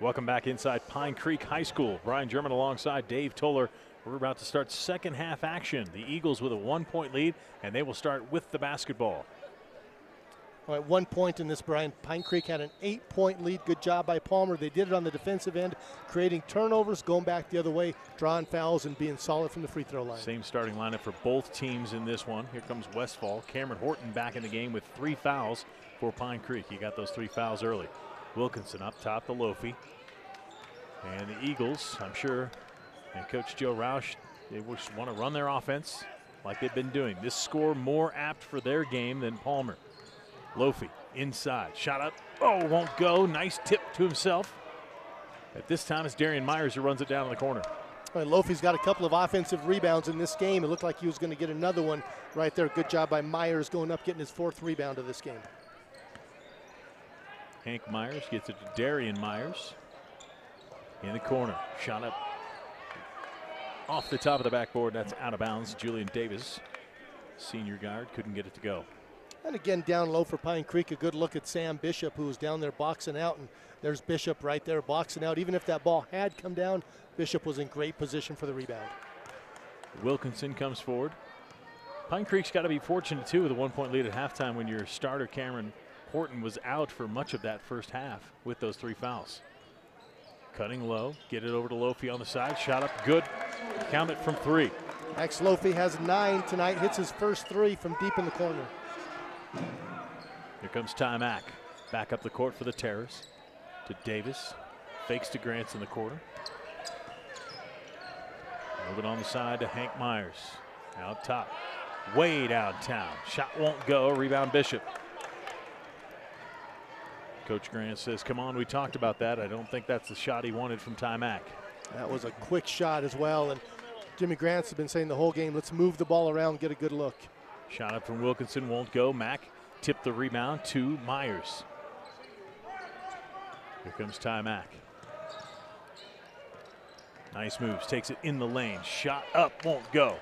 Welcome back inside Pine Creek High School. Brian German alongside Dave Toller. We're about to start second half action. The Eagles with a 1-point lead, and they will start with the basketball. All right, 1 point in this, Brian. Pine Creek had an 8-point lead. Good job by Palmer. They did it on the defensive end, creating turnovers, going back the other way, drawing fouls, and being solid from the free throw line. Same starting lineup for both teams in this one. Here comes Westfall. Cameron Horton back in the game with 3 fouls for Pine Creek. He got those 3 fouls early. Wilkinson up top to Lofi. And the Eagles, I'm sure, and Coach Joe Roush, they just want to run their offense like they've been doing. This score more apt for their game than Palmer. Lofi inside, shot up, oh, won't go. Nice tip to himself. At this time, it's Darian Myers who runs it down in the corner. All right, Lofi's got a couple of offensive rebounds in this game. It looked like he was going to get another one right there. Good job by Myers going up, getting his 4th rebound of this game. Hank Myers gets it to Darian Myers. In the corner, shot up off the top of the backboard. That's out of bounds. Julian Davis, senior guard, couldn't get it to go. And again, down low for Pine Creek, a good look at Sam Bishop, who was down there boxing out. And there's Bishop right there boxing out. Even if that ball had come down, Bishop was in great position for the rebound. Wilkinson comes forward. Pine Creek's got to be fortunate, too, with a 1-point lead at halftime when your starter, Cameron Horton, was out for much of that first half with those 3 fouls. Cutting low, get it over to Lofi on the side. Shot up good. Count it from 3. Max Lofi has 9 tonight. Hits his first 3 from deep in the corner. Here comes Ty Mack. Back up the court for the Terrors. To Davis. Fakes to Grants in the corner. Moving on the side to Hank Myers. Out top. Way downtown. Shot won't go. Rebound Bishop. Coach Grant says, come on, we talked about that. I don't think that's the shot he wanted from Ty Mack. That was a quick shot as well. And Jimmy Grant's been saying the whole game, let's move the ball around, get a good look. Shot up from Wilkinson won't go. Mack tipped the rebound to Myers. Here comes Ty Mack. Nice moves, takes it in the lane. Shot up, won't go.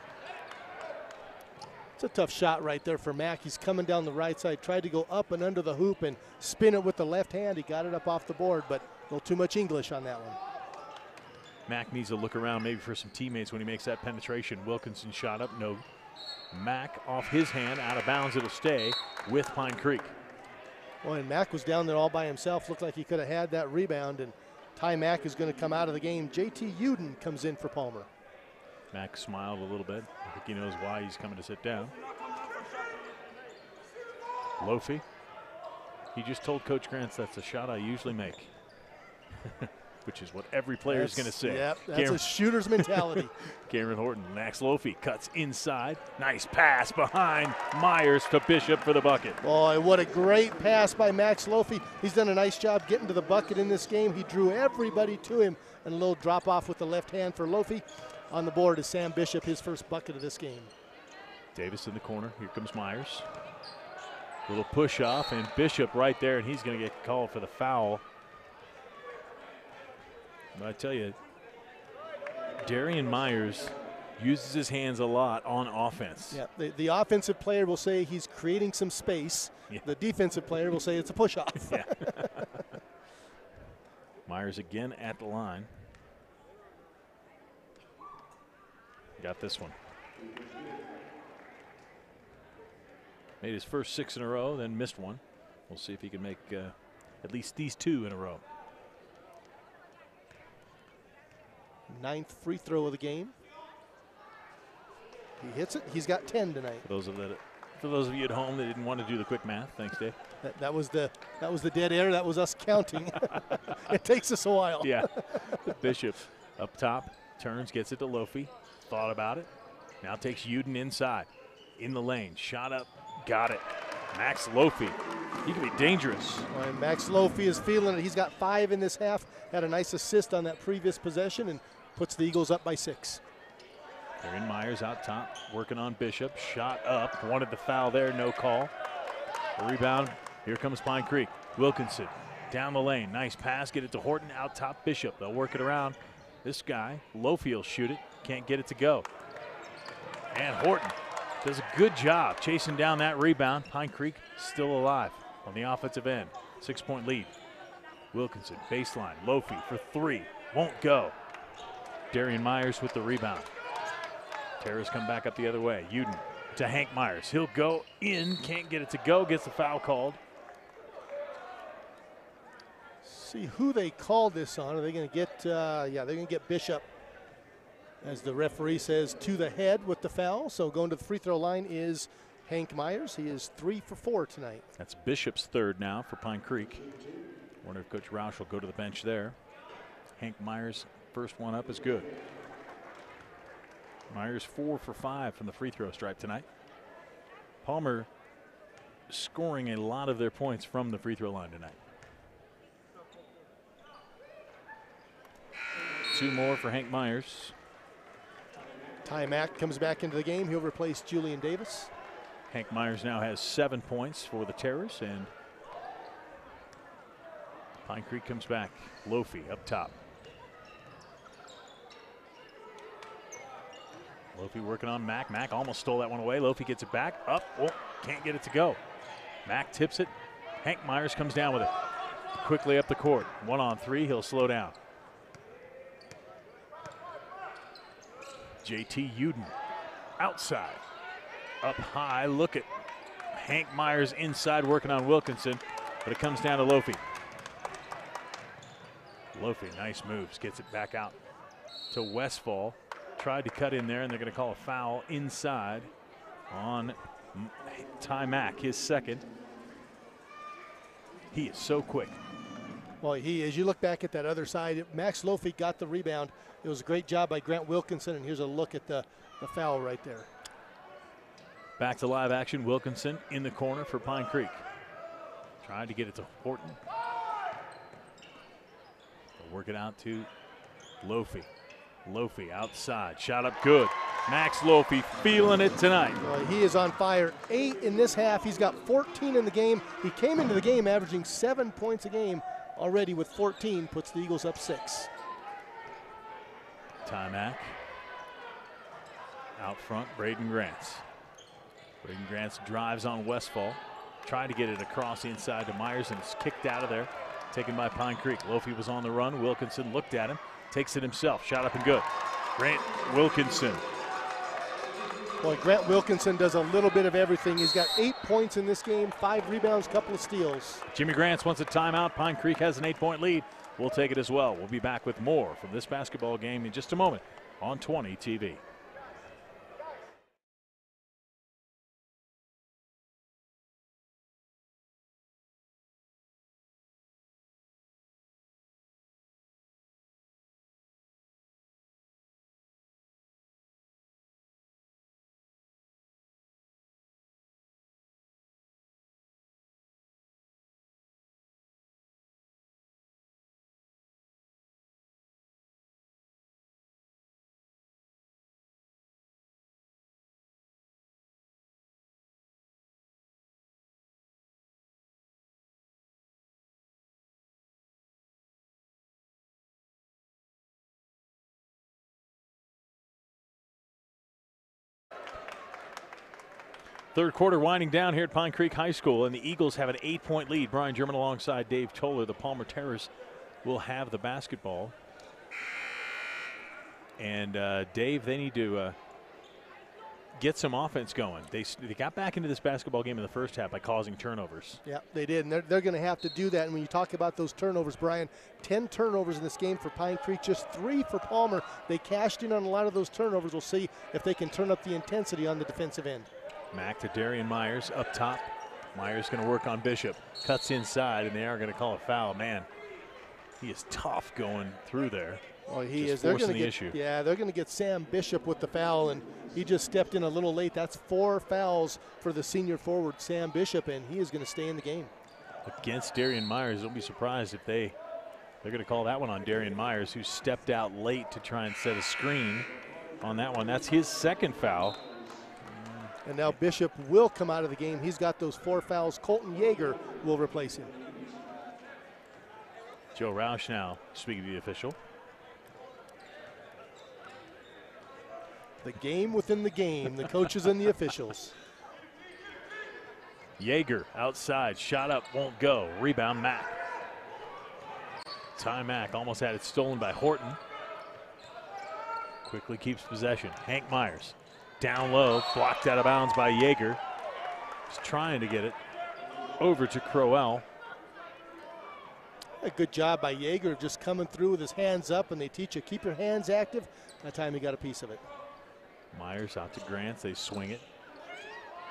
It's a tough shot right there for Mack. He's coming down the right side, tried to go up and under the hoop and spin it with the left hand. He got it up off the board, but a little too much English on that one. Mack needs to look around maybe for some teammates when he makes that penetration. Wilkinson shot up, no. Mack off his hand, out of bounds. It'll stay with Pine Creek. Well, and Mack was down there all by himself. Looked like he could have had that rebound, and Ty Mack is going to come out of the game. JT Uden comes in for Palmer. Mack smiled a little bit. I think he knows why he's coming to sit down. Lofi. He just told Coach Grants that's a shot I usually make. Which is what every player is going to say. Yep, that's a shooter's mentality. Cameron Horton, Max Lofi cuts inside. Nice pass behind Myers to Bishop for the bucket. Boy, what a great pass by Max Lofi. He's done a nice job getting to the bucket in this game. He drew everybody to him, and a little drop off with the left hand for Lofi. On the board is Sam Bishop, his first bucket of this game. Davis in the corner. Here comes Myers. Little push off, and Bishop right there, and he's going to get called for the foul. But I tell you, Darian Myers uses his hands a lot on offense. Yeah, the offensive player will say he's creating some space. Yeah. The defensive player will say it's a push-off. Yeah. Myers again at the line. Got this one. Made his first 6 in a row, then missed one. We'll see if he can make at least these 2 in a row. 9th free throw of the game. He hits it. He's got 10 tonight. For those of you at home that didn't want to do the quick math, thanks, Dave. That was the dead air. That was us counting. It takes us a while. Yeah. Bishop up top, turns, gets it to Lofi. Thought about it. Now takes Uden inside. In the lane. Shot up. Got it. Max Lofi. He can be dangerous. Well, Max Lofi is feeling it. He's got 5 in this half. Had a nice assist on that previous possession and puts the Eagles up by 6. Aaron Myers out top, working on Bishop. Shot up. Wanted the foul there. No call. A rebound. Here comes Pine Creek. Wilkinson down the lane. Nice pass. Get it to Horton. Out top Bishop. They'll work it around. This guy, Lofi, will shoot it. Can't get it to go. And Horton does a good job chasing down that rebound. Pine Creek still alive on the offensive end. 6-point lead. Wilkinson, baseline, Lofi for three, won't go. Darian Myers with the rebound. Terrors come back up the other way. Uden to Hank Myers. He'll go in, can't get it to go, gets the foul called. See who they called this on. Are they going to get, yeah, they're going to get Bishop, as the referee says, to the head with the foul. So going to the free throw line is Hank Myers. He is 3 for 4 tonight. That's Bishop's third now for Pine Creek. Wonder if Coach Roush will go to the bench there. Hank Myers, first one up is good. Myers 4 for 5 from the free throw stripe tonight. Palmer scoring a lot of their points from the free throw line tonight. 2 more for Hank Myers. Ty Mack comes back into the game. He'll replace Julian Davis. Hank Myers now has 7 points for the Terrors, and Pine Creek comes back. Lofi up top. Lofi working on Mack. Mack almost stole that one away. Lofi gets it back. Up. Oh, can't get it to go. Mack tips it. Hank Myers comes down with it. Quickly up the court. 1 on 3. He'll slow down. JT Uden outside. Up high. Look at Hank Myers inside working on Wilkinson, but it comes down to Lofi. Lofi, nice moves. Gets it back out to Westfall. Tried to cut in there, and they're going to call a foul inside on Ty Mack, his second. He is so quick. Well, as you look back at that other side, Max Lofi got the rebound. It was a great job by Grant Wilkinson, and here's a look at the foul right there. Back to live action. Wilkinson in the corner for Pine Creek. Trying to get it to Horton. They'll work it out to Lofi. Lofi outside. Shot up good. Max Lofi feeling it tonight. Well, he is on fire. 8 in this half. He's got 14 in the game. He came into the game averaging 7 points a game. Already with 14, puts the Eagles up 6. Ty Mack. Out front, Braden Grants. Braden Grants drives on Westfall. Tried to get it across the inside to Myers, and it's kicked out of there. Taken by Pine Creek. Lofi was on the run. Wilkinson looked at him. Takes it himself. Shot up and good. Grant Wilkinson. Boy, Grant Wilkinson does a little bit of everything. He's got 8 points in this game, 5 rebounds, couple of steals. Jimmy Grants wants a timeout. Pine Creek has an 8-point lead. We'll take it as well. We'll be back with more from this basketball game in just a moment on 20 TV. Third quarter winding down here at Pine Creek High School, and the Eagles have an 8-point lead. Brian German alongside Dave Toller. The Palmer Terrors will have the basketball. And Dave, they need to get some offense going. They got back into this basketball game in the first half by causing turnovers. Yeah, they did, and they're going to have to do that. And when you talk about those turnovers, Brian, 10 turnovers in this game for Pine Creek, just 3 for Palmer. They cashed in on a lot of those turnovers. We'll see if they can turn up the intensity on the defensive end. Mack to Darian Myers up top. Myers going to work on Bishop. Cuts inside, and they are going to call a foul. Man, he is tough going through there. Well, he is. They're going to get, yeah, they're going to get Sam Bishop with the foul, and he just stepped in a little late. That's 4 fouls for the senior forward, Sam Bishop, and he is going to stay in the game. Against Darian Myers, don't be surprised if they're going to call that one on Darian Myers, who stepped out late to try and set a screen on that one. That's his second foul. And now Bishop will come out of the game. He's got those 4 fouls. Colton Yeager will replace him. Joe Roush now speaking to the official. The game within the game, the coaches and the officials. Yeager outside, shot up, won't go. Rebound, Mack. Ty Mack almost had it stolen by Horton. Quickly keeps possession. Hank Myers down low, blocked out of bounds by Yeager. He's trying to get it over to Crowell. A good job by Yeager just coming through with his hands up, and they teach you keep your hands active. That time he got a piece of it. Myers out to Grants. They swing it.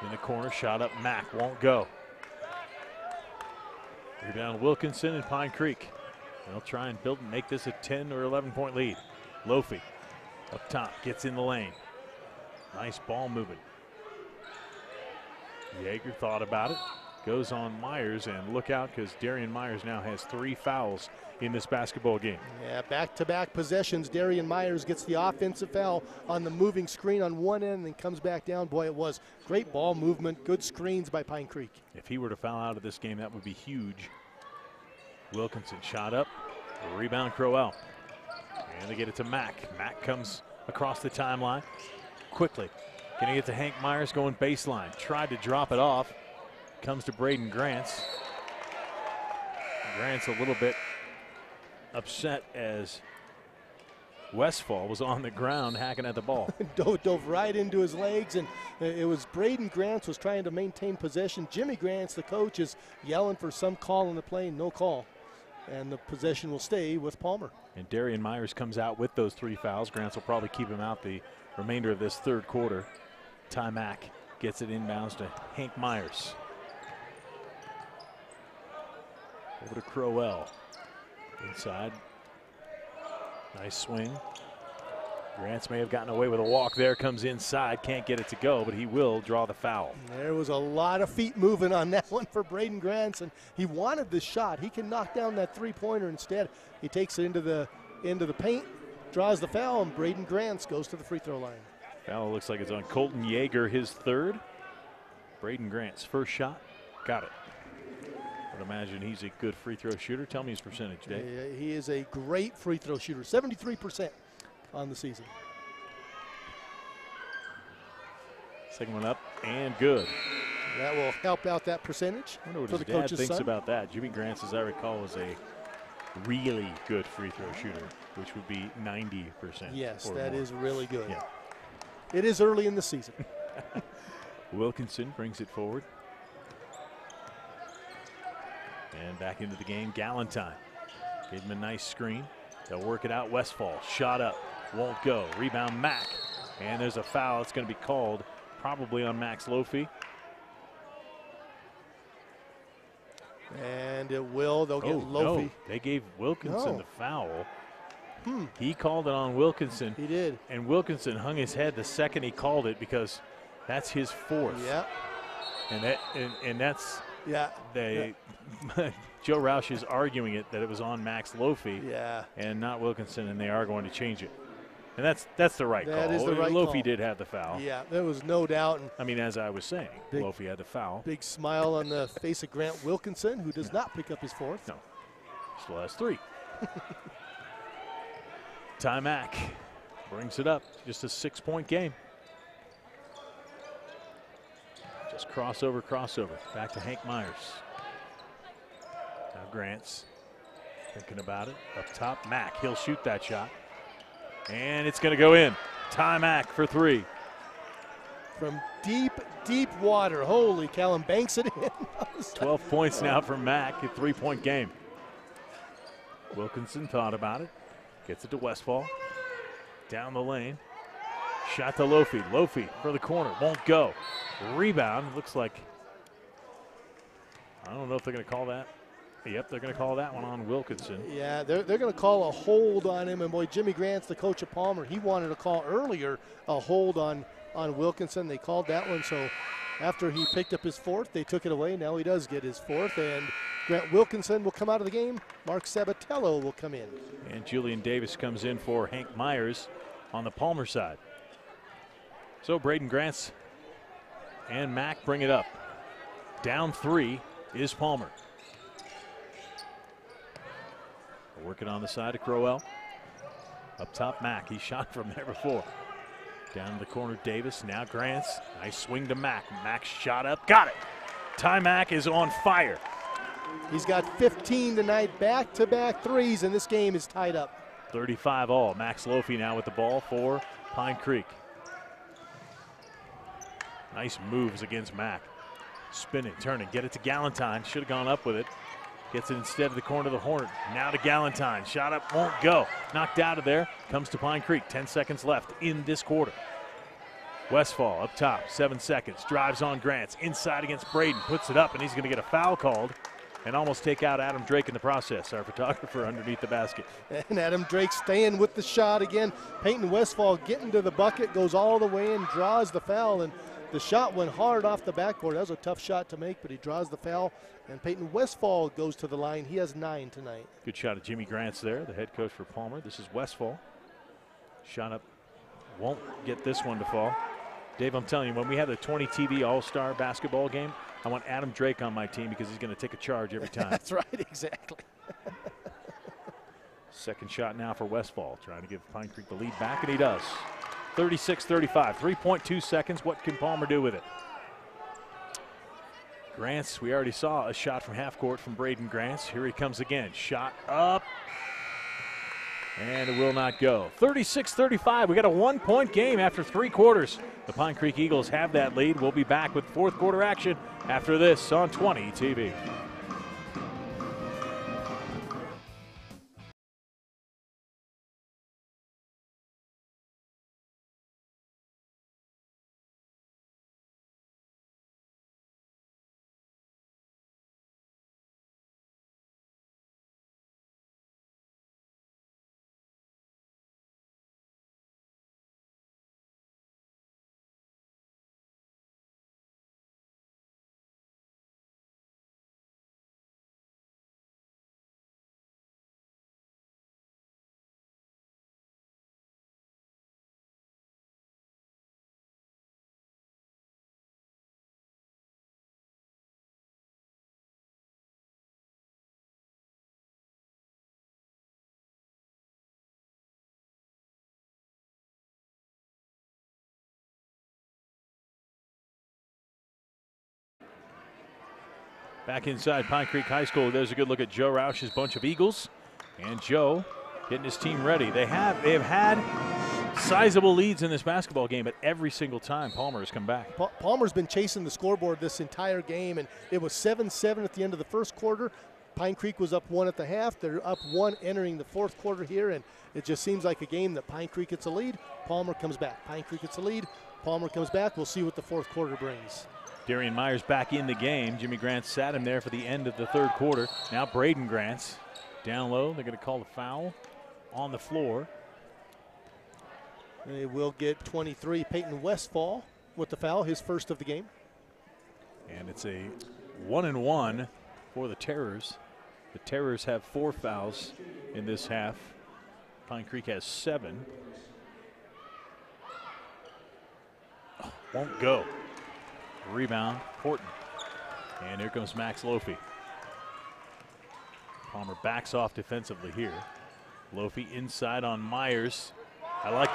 In the corner, shot up. Mack won't go. Rebound Wilkinson and Pine Creek. They'll try and build and make this a 10 or 11-point lead. Lofi up top, gets in the lane. Nice ball movement. Yeager thought about it. Goes on Myers, and look out because Darian Myers now has 3 fouls in this basketball game. Yeah, back-to-back possessions. Darian Myers gets the offensive foul on the moving screen on one end and then comes back down. Boy, it was great ball movement, good screens by Pine Creek. If he were to foul out of this game, that would be huge. Wilkinson shot up, rebound Crowell. And they get it to Mack. Mack comes across the timeline quickly. Can he get to Hank Myers going baseline? Tried to drop it off. Comes to Braden Grants. Grants a little bit upset as Westfall was on the ground hacking at the ball. Dove right into his legs, and it was Braden Grants was trying to maintain possession. Jimmy Grants, the coach, is yelling for some call in the play, no call. And the possession will stay with Palmer. And Darian Myers comes out with those 3 fouls. Grants will probably keep him out the remainder of this third quarter. Ty Mack gets it inbounds to Hank Myers. Over to Crowell. Inside. Nice swing. Grants may have gotten away with a walk there. Comes inside. Can't get it to go, but he will draw the foul. There was a lot of feet moving on that one for Braden Grants, and he wanted the shot. He can knock down that three-pointer. Instead, he takes it into the paint, draws the foul, and Braden Grants goes to the free throw line. Foul looks like it's on Colton Yeager, his 3rd. Braden Grants' first shot. Got it. I'd imagine he's a good free throw shooter. Tell me his percentage, Dave. He is a great free throw shooter, 73% on the season. Second one up and good. That will help out that percentage. I wonder what for his the dad coach's thinks son. about that. Jimmy Grants, as I recall, was a really good free throw shooter, which would be 90%. Yes, or that more. is really good. Yeah. It is early in the season. Wilkinson brings it forward. And back into the game, Galentine. Gave him a nice screen. They'll work it out. Westfall, shot up, won't go. Rebound Mack. And there's a foul. It's going to be called probably on Max Lofi. And it will. They'll get Lofi. No, they gave Wilkinson No. the foul. He called it on Wilkinson. He did. And Wilkinson hung his head the second he called it because that's his 4th. Yeah. And that's Yeah. they. Joe Roush is arguing that it was on Max Lofi Yeah. and not Wilkinson, and they are going to change it. And that's the right call. That is the right Lofi call. did have the foul. Yeah, there was no doubt. And I mean, as I was saying, Big- Lofi had the foul. big smile on the face of Grant Wilkinson, who does not pick up his 4th. No, still has 3. Ty Mack brings it up. Just a 6-point game. Just crossover. Back to Hank Myers. Now Grants thinking about it. Up top, Mack. He'll shoot that shot. And it's going to go in. Ty Mack for 3. From deep, deep water. Holy cow, and banks it in. 12 points now for Mack. A 3-point game. Wilkinson thought about it. Gets it to Westfall. Down the lane. Shot to Lofi. Lofi for the corner. Won't go. Rebound. Looks like, I don't know if they're going to call that. Yep, they're going to call that one on Wilkinson. Yeah, they're going to call a hold on him. And boy, Jimmy Grant's the coach of Palmer. He wanted to call earlier a hold on Wilkinson. They called that one. So after he picked up his 4th, they took it away. Now he does get his 4th. And Grant Wilkinson will come out of the game. Mark Sabatello will come in. And Julian Davis comes in for Hank Myers on the Palmer side. So Braden Grants and Mack bring it up. Down 3 is Palmer. Working on the side of Crowell. Up top, Mack. He shot from there before. Down to the corner, Davis. Now Grants. Nice swing to Mack. Mack shot up. Got it. Ty Mack is on fire. He's got 15 tonight, back-to-back threes, and this game is tied up. 35 all. Max Lofi now with the ball for Pine Creek. Nice moves against Mack. Spinning, turning, get it to Galentine. Should have gone up with it. Gets it instead of the corner of the Hornet. Now to Galentine. Shot up, won't go. Knocked out of there. Comes to Pine Creek. 10 seconds left in this quarter. Westfall up top, 7 seconds. Drives on Grants. Inside against Braden. Puts it up, and he's going to get a foul called and almost take out Adam Drake in the process, our photographer underneath the basket. And Adam Drake staying with the shot again. Peyton Westfall getting to the bucket, goes all the way in, draws the foul, and the shot went hard off the backboard. That was a tough shot to make, but he draws the foul, and Peyton Westfall goes to the line. He has 9 tonight. Good shot of Jimmy Grants there, the head coach for Palmer. This is Westfall. Shot up, won't get this one to fall. Dave, I'm telling you, when we have the 20 TV All-Star basketball game, I want Adam Drake on my team because he's going to take a charge every time. That's right, exactly. Second shot now for Westfall, trying to give Pine Creek the lead back, and he does. 36-35, 3.2 seconds. What can Palmer do with it? Grants, we already saw a shot from half court from Braden Grants. Here he comes again. Shot up. And it will not go. 36-35. We got a 1-point game after 3 quarters. The Pine Creek Eagles have that lead. We'll be back with fourth quarter action after this on 20 TV. Back inside Pine Creek High School, there's a good look at Joe Roush's bunch of Eagles. And Joe getting his team ready. They have had sizable leads in this basketball game, but every single time Palmer has come back. Palmer's been chasing the scoreboard this entire game, and it was 7-7 at the end of the first quarter. Pine Creek was up 1 at the half. They're up 1 entering the fourth quarter here, and it just seems like a game that Pine Creek gets a lead, Palmer comes back. Pine Creek gets a lead, Palmer comes back. We'll see what the fourth quarter brings. Darian Myers back in the game. Jimmy Grants sat him there for the end of the third quarter. Now Braden Grants down low. They're going to call the foul on the floor. They will get 23. Peyton Westfall with the foul, his first of the game. And it's a 1-and-1 for the Terrors. The Terrors have 4 fouls in this half. Pine Creek has 7. Oh, won't go. Rebound, Horton. And here comes Max Lofi. Palmer backs off defensively here. Lofi inside on Myers. I like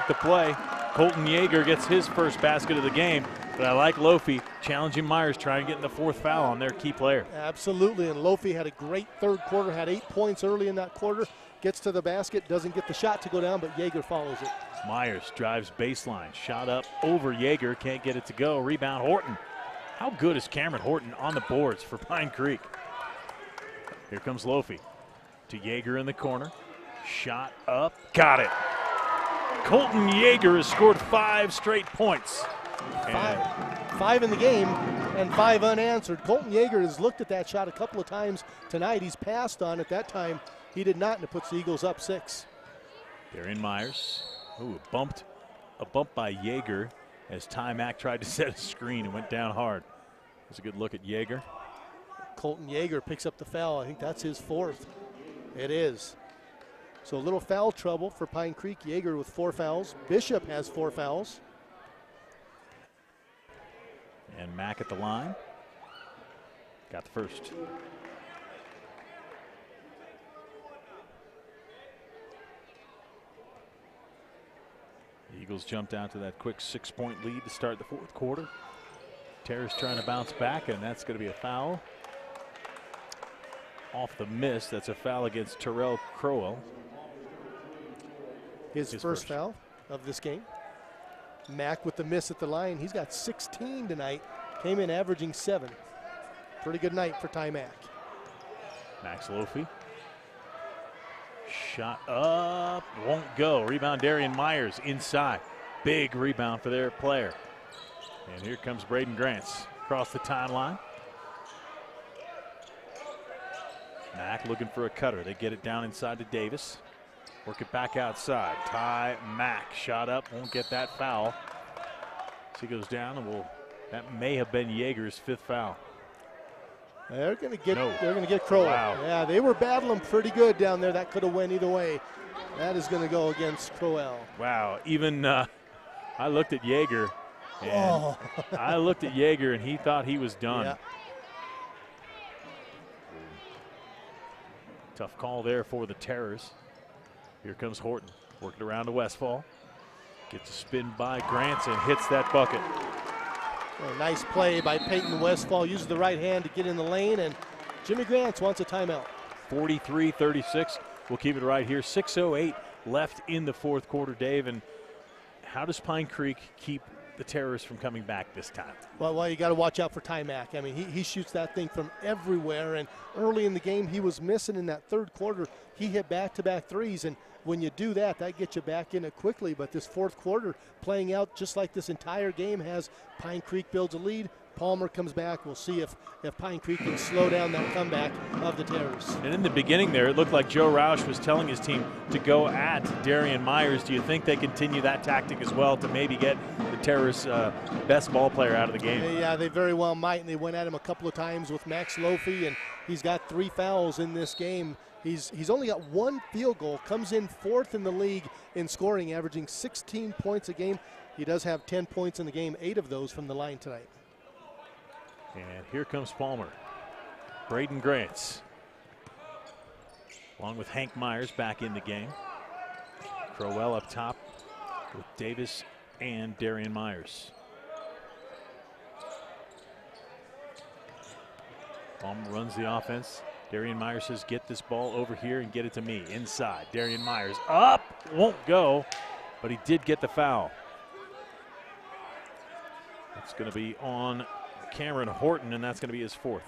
the play. Colton Yeager gets his first basket of the game, but I like Lofi challenging Myers, trying to get in the 4th foul on their key player. Absolutely, and Lofi had a great third quarter, had 8 points early in that quarter, gets to the basket, doesn't get the shot to go down, but Yeager follows it. Myers drives baseline, shot up over Yeager, can't get it to go. Rebound, Horton. How good is Cameron Horton on the boards for Pine Creek? Here comes Lofi to Yeager in the corner. Shot up, got it. Colton Yeager has scored 5 straight points. Five in the game and 5 unanswered. Colton Yeager has looked at that shot a couple of times tonight. He's passed on it. That time he did not, and it puts the Eagles up 6. Darian Myers. Ooh, a bump by Yeager as Ty Mack tried to set a screen and went down hard. That's a good look at Yeager. Colton Yeager picks up the foul. I think that's his 4th. It is. So a little foul trouble for Pine Creek. Yeager with 4 fouls. Bishop has 4 fouls. And Mack at the line. Got the first. The Eagles jumped out to that quick 6-point lead to start the fourth quarter. Terrors trying to bounce back, and that's going to be a foul off the miss. That's a foul against Terrell Crowell. His first foul of this game. Mack with the miss at the line. He's got 16 tonight. Came in averaging 7. Pretty good night for Ty Mack. Max Lofi. Shot up, won't go. Rebound Darian Myers inside. Big rebound for their player. And here comes Braden Grants across the timeline. Mack looking for a cutter. They get it down inside to Davis. Work it back outside. Ty Mack shot up, won't get that foul. So he goes down, and that may have been Yeager's 5th foul. They're going to get Crowell. Wow. Yeah, they were battling pretty good down there. That could have went either way. That is going to go against Crowell. Wow. Even I looked at Yeager, and he thought he was done. Yeah. Tough call there for the Terrors. Here comes Horton, working around to Westfall. Gets a spin by Grants and hits that bucket. A nice play by Peyton Westfall. Uses the right hand to get in the lane, and Jimmy Grants wants a timeout. 43-36. We'll keep it right here. 6:08 left in the 4th quarter, Dave. And how does Pine Creek keep the Terrors from coming back this time? Well, you got to watch out for Ty Mack. I mean, he shoots that thing from everywhere, and early in the game he was missing. In that 3rd quarter, he hit back-to-back threes, and when you do that, that gets you back in it quickly. But this 4th quarter playing out just like this entire game has. Pine Creek builds a lead. Palmer comes back. We'll see if Pine Creek can slow down that comeback of the Terrors. And in the beginning there, it looked like Joe Roush was telling his team to go at Darian Myers. Do you think they continue that tactic as well to maybe get the Terrors' best ball player out of the game? Yeah, they very well might, and they went at him a couple of times with Max Lofi, and he's got 3 fouls in this game. He's only got 1 field goal, comes in 4th in the league in scoring, averaging 16 points a game. He does have 10 points in the game, 8 of those from the line tonight. And here comes Palmer. Braden Grants, along with Hank Myers, back in the game. Crowell up top with Davis and Darian Myers. Palmer runs the offense. Darian Myers says, get this ball over here and get it to me. Inside, Darian Myers up, won't go, but he did get the foul. That's going to be on Cameron Horton, and that's going to be his 4th.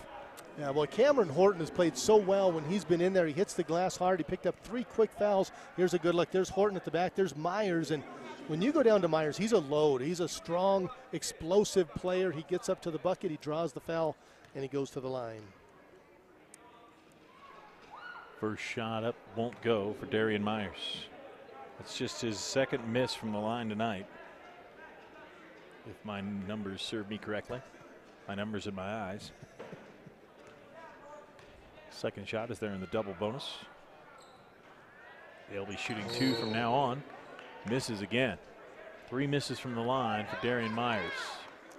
Yeah, well, Cameron Horton has played so well when he's been in there. He hits the glass hard. He picked up 3 quick fouls. Here's a good look. There's Horton at the back. There's Myers, and when you go down to Myers, he's a load. He's a strong, explosive player. He gets up to the bucket, he draws the foul, and he goes to the line. First shot up won't go for Darian Myers. It's just his 2nd miss from the line tonight, if my numbers serve me correctly. My numbers in my eyes. 2nd shot is there in the double bonus. They'll be shooting 2 from now on. Misses again. 3 misses from the line for Darian Myers.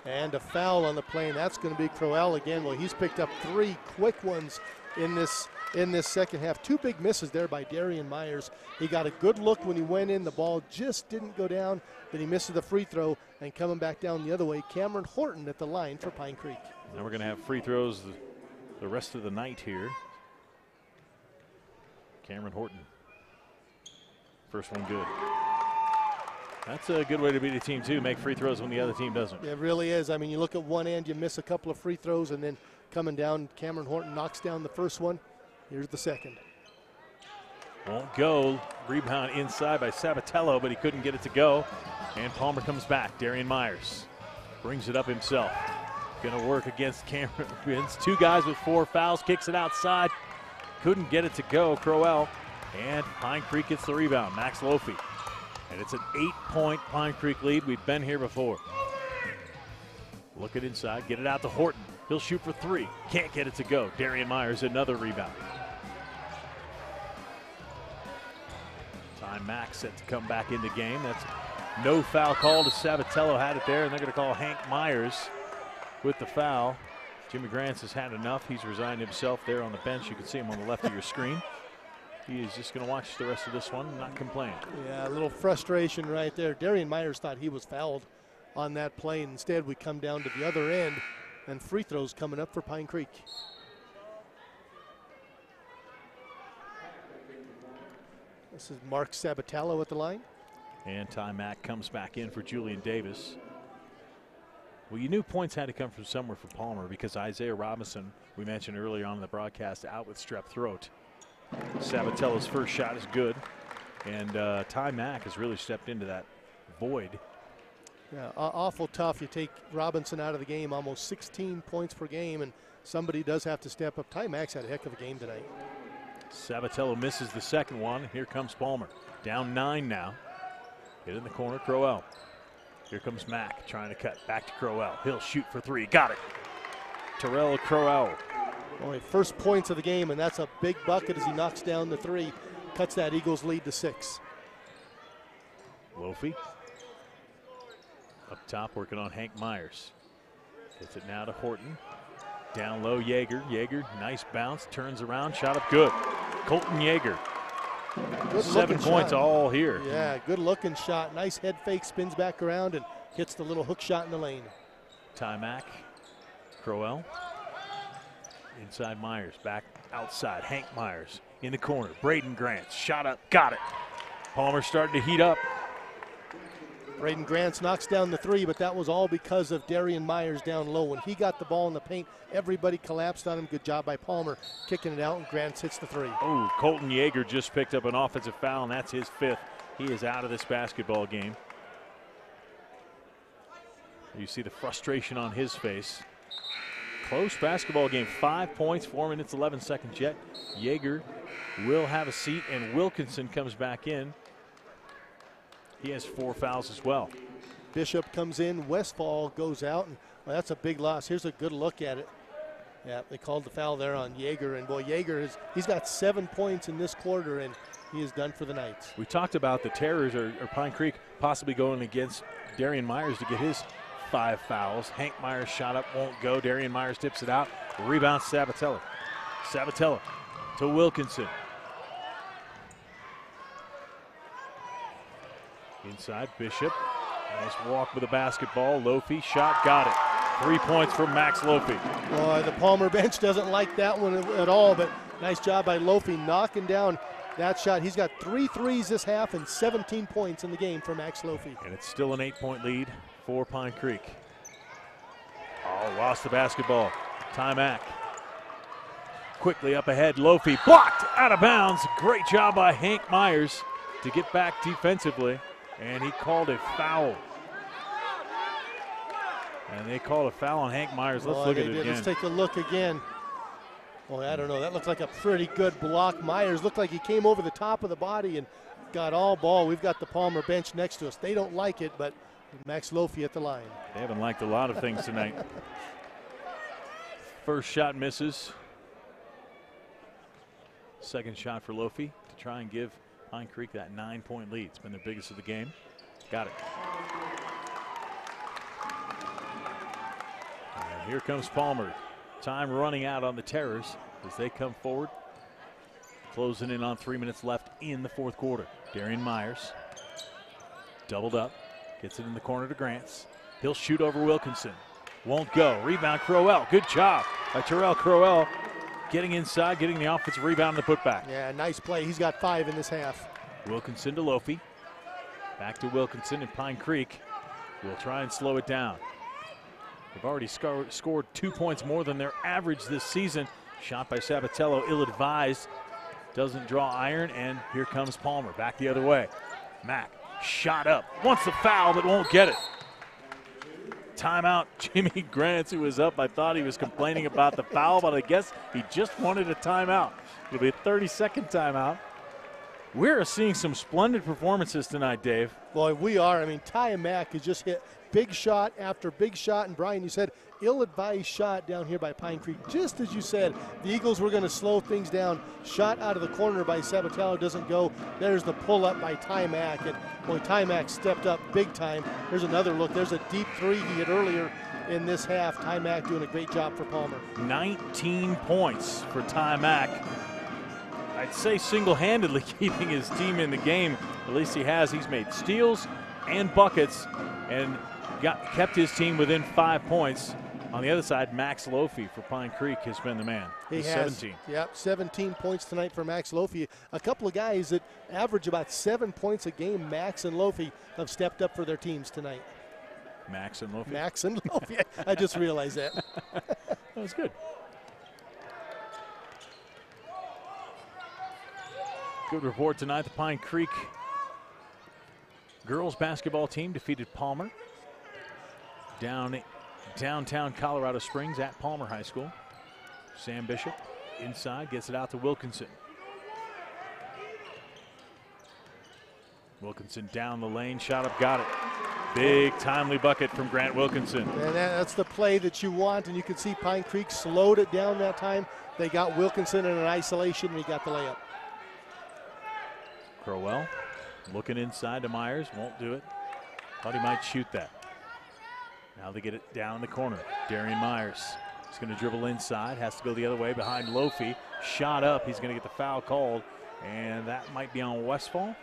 And a foul on the play, and that's going to be Crowell again. Well, he's picked up 3 quick ones in this second half. 2 big misses there by Darian Myers. He got a good look when he went in. The ball just didn't go down. Then he misses the free throw, and coming back down the other way, Cameron Horton at the line for Pine Creek. Now we're going to have free throws the rest of the night here. Cameron Horton. First one good. That's a good way to beat a team, too. Make free throws when the other team doesn't. It really is. I mean, you look at one end, you miss a couple of free throws, and then coming down, Cameron Horton knocks down the first one. Here's the second. Won't go. Rebound inside by Sabatello, but he couldn't get it to go. And Palmer comes back. Darian Myers brings it up himself. Going to work against Cameron. 2 guys with 4 fouls. Kicks it outside. Couldn't get it to go. Crowell. And Pine Creek gets the rebound. Max Lofi. And it's an 8-point Pine Creek lead. We've been here before. Look it inside. Get it out to Horton. He'll shoot for 3. Can't get it to go. Darian Myers, another rebound. Ty Mack set to come back in the game. That's no foul call to Sabatello. Had it there, and they're going to call Hank Myers with the foul. Jimmy Grants has had enough. He's resigned himself there on the bench. You can see him on the left of your screen. He is just going to watch the rest of this one and not complain. Yeah, a little frustration right there. Darian Myers thought he was fouled on that play. Instead, we come down to the other end, and free throws coming up for Pine Creek. This is Mark Sabatello at the line. And Ty Mack comes back in for Julian Davis. Well, you knew points had to come from somewhere for Palmer because Isaiah Robinson, we mentioned earlier on in the broadcast, out with strep throat. Sabatello's first shot is good. And Ty Mack has really stepped into that void. Yeah, awful tough. You take Robinson out of the game, almost 16 points per game, and somebody does have to step up. Ty Mack's had a heck of a game tonight. Sabatello misses the second one. Here comes Palmer. Down 9 now. Hit in the corner, Crowell. Here comes Mack trying to cut back to Crowell. He'll shoot for 3. Got it. Terrell Crowell. Only first points of the game, and that's a big bucket as he knocks down the 3. Cuts that Eagles lead to 6. Lofi up top working on Hank Myers. Gets it now to Horton. Down low, Yeager. Yeager, nice bounce, turns around, shot up good. Colton Yeager. 7 points all here. Yeah, good looking shot. Nice head fake, spins back around and hits the little hook shot in the lane. Ty Mack, Crowell. Inside Myers, back outside. Hank Myers in the corner. Braden Grant, shot up, got it. Palmer starting to heat up. Braden Grants knocks down the 3, but that was all because of Darian Myers down low. When he got the ball in the paint, everybody collapsed on him. Good job by Palmer kicking it out, and Grants hits the 3. Oh, Colton Yeager just picked up an offensive foul, and that's his 5th. He is out of this basketball game. You see the frustration on his face. Close basketball game, 5 points, 4 minutes, 11 seconds yet. Yeager will have a seat, and Wilkinson comes back in. He has 4 fouls as well. Bishop comes in, Westfall goes out, and well, that's a big loss. Here's a good look at it. Yeah, they called the foul there on Yeager, and boy, Yeager he's got 7 points in this quarter, and he is done for the night. We talked about the Terrors or Pine Creek possibly going against Darian Myers to get his 5 fouls. Hank Myers shot up, won't go. Darian Myers tips it out. Rebound Sabatello. Sabatello to Wilkinson. Inside Bishop. Nice walk with the basketball. Lofi shot, got it. 3 points for Max Lofi. Boy, the Palmer bench doesn't like that one at all, but nice job by Lofi knocking down that shot. He's got 3 threes this half and 17 points in the game for Max Lofi. And it's still an 8-point lead for Pine Creek. Oh, lost the basketball. Ty Mack. Quickly up ahead, Lofi blocked out of bounds. Great job by Hank Myers to get back defensively. And he called a foul. And they called a foul on Hank Myers. Let's look at it again. Let's take a look again. Boy, I don't know. That looked like a pretty good block. Myers looked like he came over the top of the body and got all ball. We've got the Palmer bench next to us. They don't like it, but Max Lofi at the line. They haven't liked a lot of things tonight. First shot misses. Second shot for Lofi to try and give Pine Creek that 9-point lead. It's been the biggest of the game. Got it. And here comes Palmer. Time running out on the Terrors as they come forward. Closing in on 3 minutes left in the fourth quarter. Darian Myers doubled up. Gets it in the corner to Grants. He'll shoot over Wilkinson. Won't go. Rebound Crowell. Good job by Terrell Crowell. Getting inside, getting the offensive rebound and the putback. Yeah, nice play. He's got 5 in this half. Wilkinson to Lofi. Back to Wilkinson and Pine Creek. Will try and slow it down. They've already scored 2 points more than their average this season. Shot by Sabatello, ill-advised. Doesn't draw iron, and here comes Palmer. Back the other way. Mack, shot up. Wants the foul, but won't get it. Timeout, Jimmy Grants, who was up. I thought he was complaining about the foul, but I guess he just wanted a timeout. It'll be a 30-second timeout. We're seeing some splendid performances tonight, Dave. Boy, we are. I mean, Ty Mack has just hit big shot after big shot. And Brian, you said ill-advised shot down here by Pine Creek. Just as you said, the Eagles were going to slow things down. Shot out of the corner by Sabatello doesn't go. There's the pull-up by Ty Mack. And boy, Ty Mack stepped up big time. There's another look. There's a deep 3 he hit earlier in this half. Ty Mack doing a great job for Palmer. 19 points for Ty Mack. I'd say single-handedly keeping his team in the game. At least he has. He's made steals and buckets and kept his team within 5 points. On the other side, Max Lofi for Pine Creek has been the man. He has. 17. Yep, 17 points tonight for Max Lofi. A couple of guys that average about 7 points a game, Max and Lofi, have stepped up for their teams tonight. Max and Lofi. Max and Lofi. I just realized that. That was good. Good report tonight. The Pine Creek girls basketball team defeated Palmer downtown Colorado Springs at Palmer High School. Sam Bishop inside, gets it out to Wilkinson. Wilkinson down the lane, shot up, got it. Big timely bucket from Grant Wilkinson. And that's the play that you want, and you can see Pine Creek slowed it down that time. They got Wilkinson in an isolation, and he got the layup. Crowell looking inside to Myers, won't do it. Thought he might shoot that. Now they get it down in the corner. Darian Myers is going to dribble inside, has to go the other way behind Lofi. Shot up, he's going to get the foul called, and that might be on Westfall.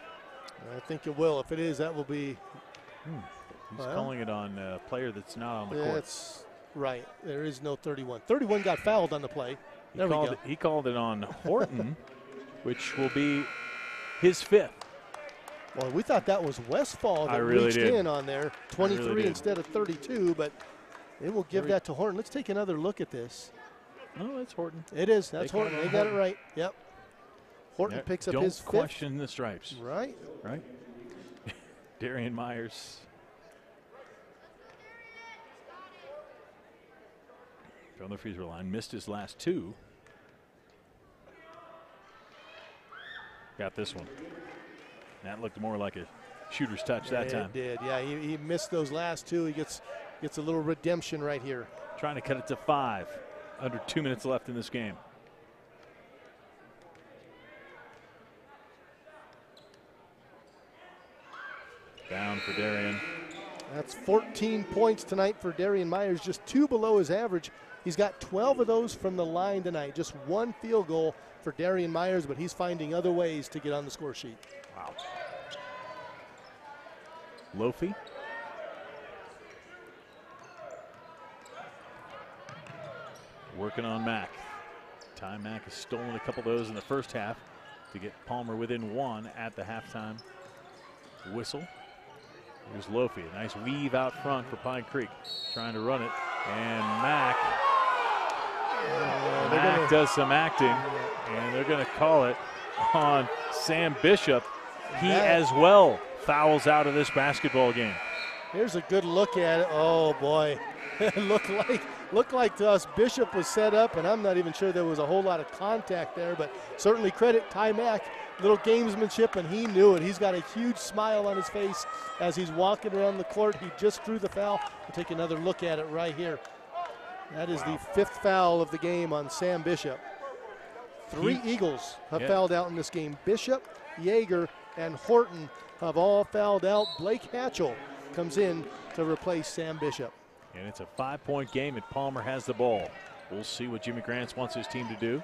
I think it will. If it is, that will be. He's calling it on a player that's not on the court. That's right. There is no 31. 31 got fouled on the play. There we go. He called it on Horton, which will be his 5th. Well, we thought that was Westfall that reached in on there, 23 instead of 32, but they will give that to Horton. Let's take another look at this. No, it's Horton. It is. That's Horton. They got it right. Yep. Horton picks up his 5th. Don't question the stripes. Right. Right. Darian Myers. From the free throw line, missed his last 2. Got this one. That looked more like a shooter's touch that time. It did. Yeah, he missed those last 2. He gets a little redemption right here. Trying to cut it to 5. Under 2 minutes left in this game. Down for Darian. That's 14 points tonight for Darian Myers, just 2 below his average. He's got 12 of those from the line tonight. Just 1 field goal for Darian Myers, but he's finding other ways to get on the score sheet. Wow. Lofi. Working on Mack. Ty Mack has stolen a couple of those in the first half to get Palmer within 1 at the halftime whistle. Here's Lofi, a nice weave out front for Pine Creek, trying to run it, and Mack does some acting, and they're going to call it on Sam Bishop. He as well fouls out of this basketball game. Here's a good look at it. Oh boy, it looked like to us Bishop was set up, and I'm not even sure there was a whole lot of contact there, but certainly credit Ty Mack. Little gamesmanship, and he knew it. He's got a huge smile on his face as he's walking around the court. He just threw the foul. We'll take another look at it right here. That is the 5th foul of the game on Sam Bishop. 3 Eagles have fouled out in this game. Bishop, Yeager, and Horton have all fouled out. Blake Hatchell comes in to replace Sam Bishop. And it's a 5-point game, and Palmer has the ball. We'll see what Jimmy Grants wants his team to do.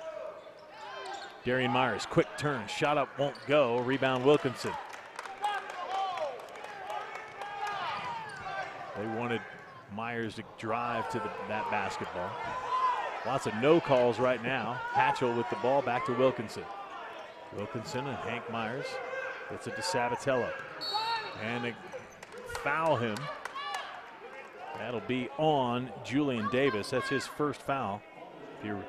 Darian Myers, quick turn, shot up, won't go. Rebound Wilkinson. They wanted Myers to drive to that basketball. Lots of no calls right now. Hatchell with the ball, back to Wilkinson. Wilkinson and Hank Myers. It's it to Sabatello. And they foul him. That'll be on Julian Davis. That's his first foul. If you're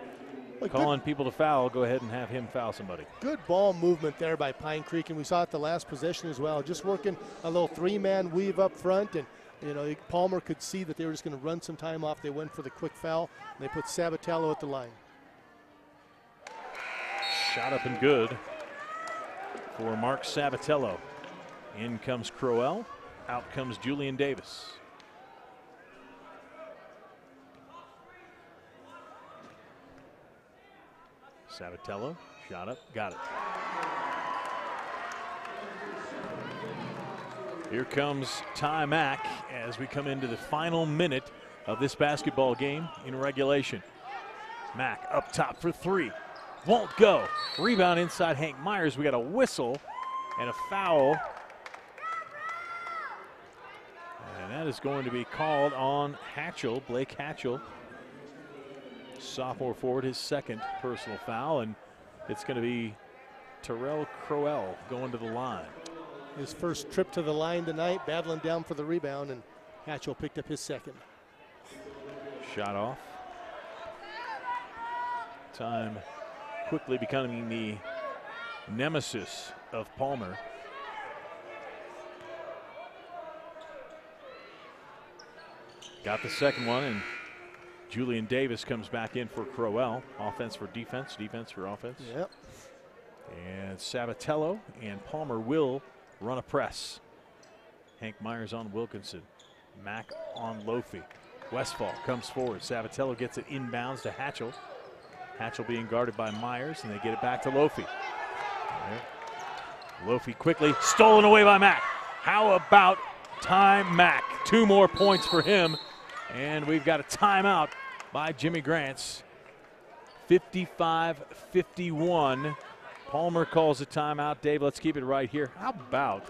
calling people to foul, go ahead and have him foul somebody. Good ball movement there by Pine Creek, and we saw it the last possession as well. Just working a little 3-man weave up front, and Palmer could see that they were just going to run some time off. They went for the quick foul, and they put Sabatello at the line. Shot up and good for Mark Sabatello. In comes Crowell, out comes Julian Davis. Sabatello, shot up, got it. Here comes Ty Mack as we come into the final minute of this basketball game in regulation. Mack up top for 3. Won't go. Rebound inside Hank Myers. We got a whistle and a foul. And that is going to be called on Hatchell, Blake Hatchell, sophomore forward, his second personal foul, and it's going to be Terrell Crowell going to the line. His first trip to the line tonight, battling down for the rebound, and Hatchell picked up his second. Shot off. Time quickly becoming the nemesis of Palmer. Got the second one, and Julian Davis comes back in for Crowell. Offense for defense, defense for offense. Yep. And Sabatello and Palmer will run a press. Hank Myers on Wilkinson. Mack on Lofi. Westfall comes forward. Sabatello gets it inbounds to Hatchell. Hatchell being guarded by Myers, and they get it back to Lofi. Lofi quickly stolen away by Mack. How about Ty Mack? 2 more points for him, and we've got a timeout by Jimmy Grants. 55-51. Palmer calls a timeout. Dave, let's keep it right here. How about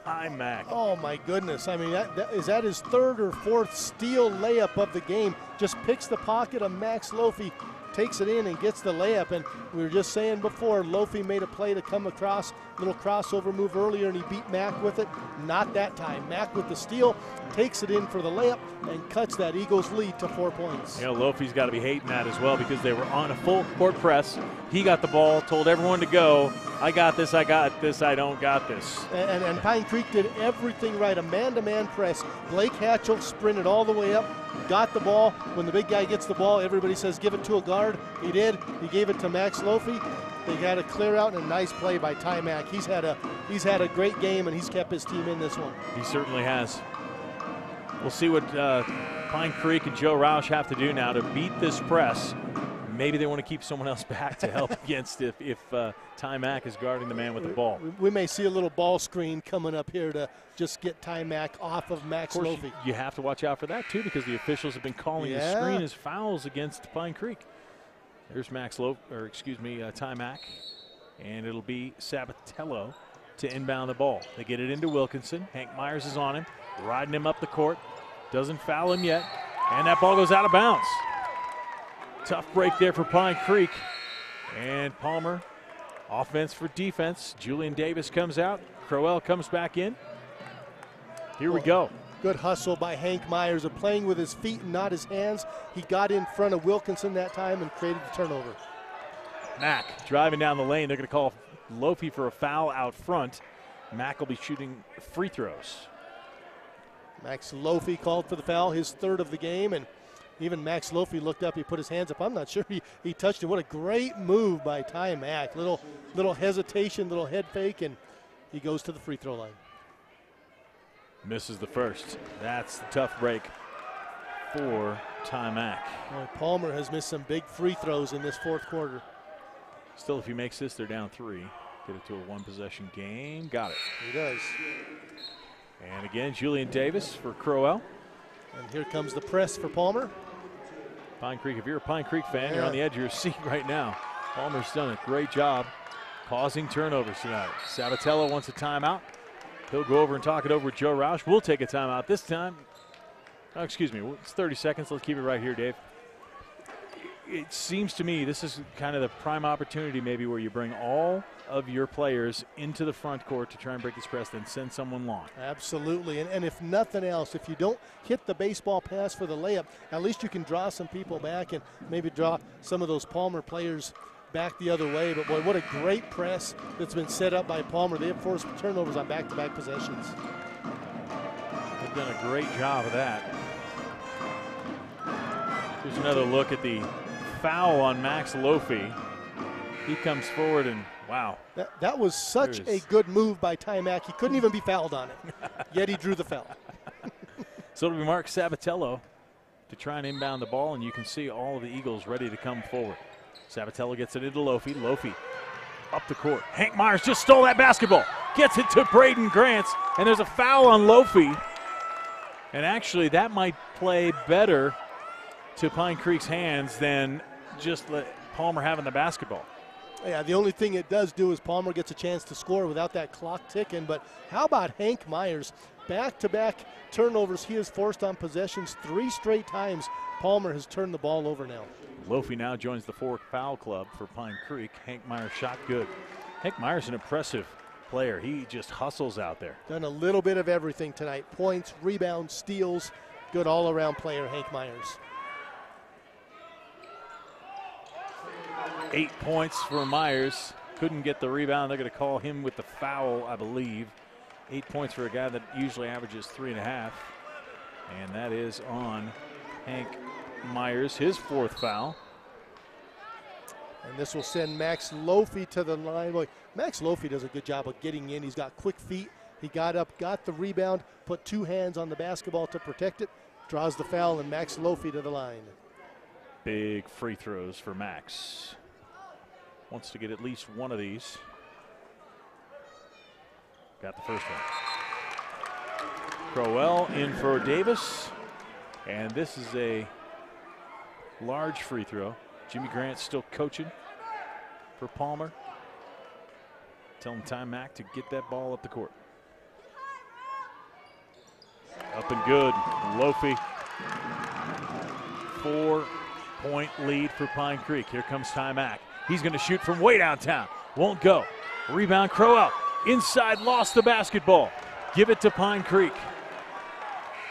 Ty Mack? Oh, my goodness. I mean, is that his third or fourth steal layup of the game? Just picks the pocket of Max Lofi, takes it in and gets the layup. And we were just saying before, Lofi made a play to come across, little crossover move earlier, and he beat Mack with it. Not that time. Mack with the steal, takes it in for the layup, and cuts that Eagles lead to 4 points. You know, Lofi's got to be hating that as well, because they were on a full court press. He got the ball, told everyone to go. I got this, I don't got this. And Pine Creek did everything right. A man-to-man press. Blake Hatchell sprinted all the way up, got the ball. When the big guy gets the ball, everybody says give it to a guard. He did. He gave it to Max Lofi. They got a clear out and a nice play by Ty Mack. He's had a great game, and he's kept his team in this one. He certainly has. We'll see what Pine Creek and Joe Roush have to do now to beat this press. Maybe they want to keep someone else back to help against if Ty Mack is guarding the man with the ball. We may see a little ball screen coming up here to just get Ty Mack off of Max Lofi. You have to watch out for that, too, because the officials have been calling the screen as fouls against Pine Creek. There's Ty Mack, and it'll be Sabatello to inbound the ball. They get it into Wilkinson. Hank Myers is on him, riding him up the court. Doesn't foul him yet, and that ball goes out of bounds. Tough break there for Pine Creek. And Palmer, offense for defense. Julian Davis comes out. Crowell comes back in. Here we go. Good hustle by Hank Myers of playing with his feet and not his hands. He got in front of Wilkinson that time and created the turnover. Mack driving down the lane. They're going to call Lofi for a foul out front. Mack will be shooting free throws. Max Lofi called for the foul, his third of the game, and even Max Lofi looked up, he put his hands up. I'm not sure he touched him. What a great move by Ty Mack. Little hesitation, little head fake, and he goes to the free throw line. Misses the first. That's the tough break for Ty Mack. Well, Palmer has missed some big free throws in this fourth quarter. Still, if he makes this, they're down 3. Get it to a one-possession game. Got it. He does. And again, Julian Davis for Crowell. And here comes the press for Palmer. Pine Creek, if you're a Pine Creek fan, you're on the edge of your seat right now. Palmer's done a great job causing turnovers tonight. Sabatello wants a timeout. He'll go over and talk it over with Joe Roush. We'll take a timeout this time. Oh, excuse me, it's 30 seconds. Let's keep it right here, Dave. It seems to me this is kind of the prime opportunity maybe where you bring all of your players into the front court to try and break this press, then send someone long. Absolutely, and if nothing else, if you don't hit the baseball pass for the layup, at least you can draw some people back and maybe draw some of those Palmer players back the other way. But boy, what a great press that's been set up by Palmer. They have forced turnovers on back-to-back possessions. They've done a great job of that. Here's another look at the foul on Max Lofi. He comes forward and wow. That was such a good move by Ty Mack. He couldn't even be fouled on it, yet he drew the foul. So it'll be Mark Sabatello to try and inbound the ball, and you can see all of the Eagles ready to come forward. Sabatello gets it into Lofi. Lofi up the court. Hank Myers just stole that basketball. Gets it to Braden Grants, and there's a foul on Lofi. And actually, that might play better to Pine Creek's hands than just let Palmer having the basketball. Yeah, the only thing it does do is Palmer gets a chance to score without that clock ticking. But how about Hank Myers? Back-to-back turnovers he has forced on possessions 3 straight times. Palmer has turned the ball over now. Lofi now joins the Fork Foul Club for Pine Creek. Hank Myers shot good. Hank Myers an impressive player. He just hustles out there. Done a little bit of everything tonight. Points, rebounds, steals. Good all-around player, Hank Myers. 8 points for Myers. Couldn't get the rebound. They're going to call him with the foul, I believe. 8 points for a guy that usually averages 3.5. And that is on Hank Myers, his 4th foul. And this will send Max Lofi to the line. Boy, Max Lofi does a good job of getting in. He's got quick feet. He got up, got the rebound, put 2 hands on the basketball to protect it, draws the foul, and Max Lofi to the line. Big free throws for Max. Wants to get at least one of these. Got the first one. Crowell in for Davis. And this is a large free throw. Jimmy Grant still coaching for Palmer. Telling Ty Mack to get that ball up the court. Up and good. Lofi. 4-point lead for Pine Creek. Here comes Ty Mack. He's going to shoot from way downtown. Won't go. Rebound Crowell. Inside, lost the basketball. Give it to Pine Creek.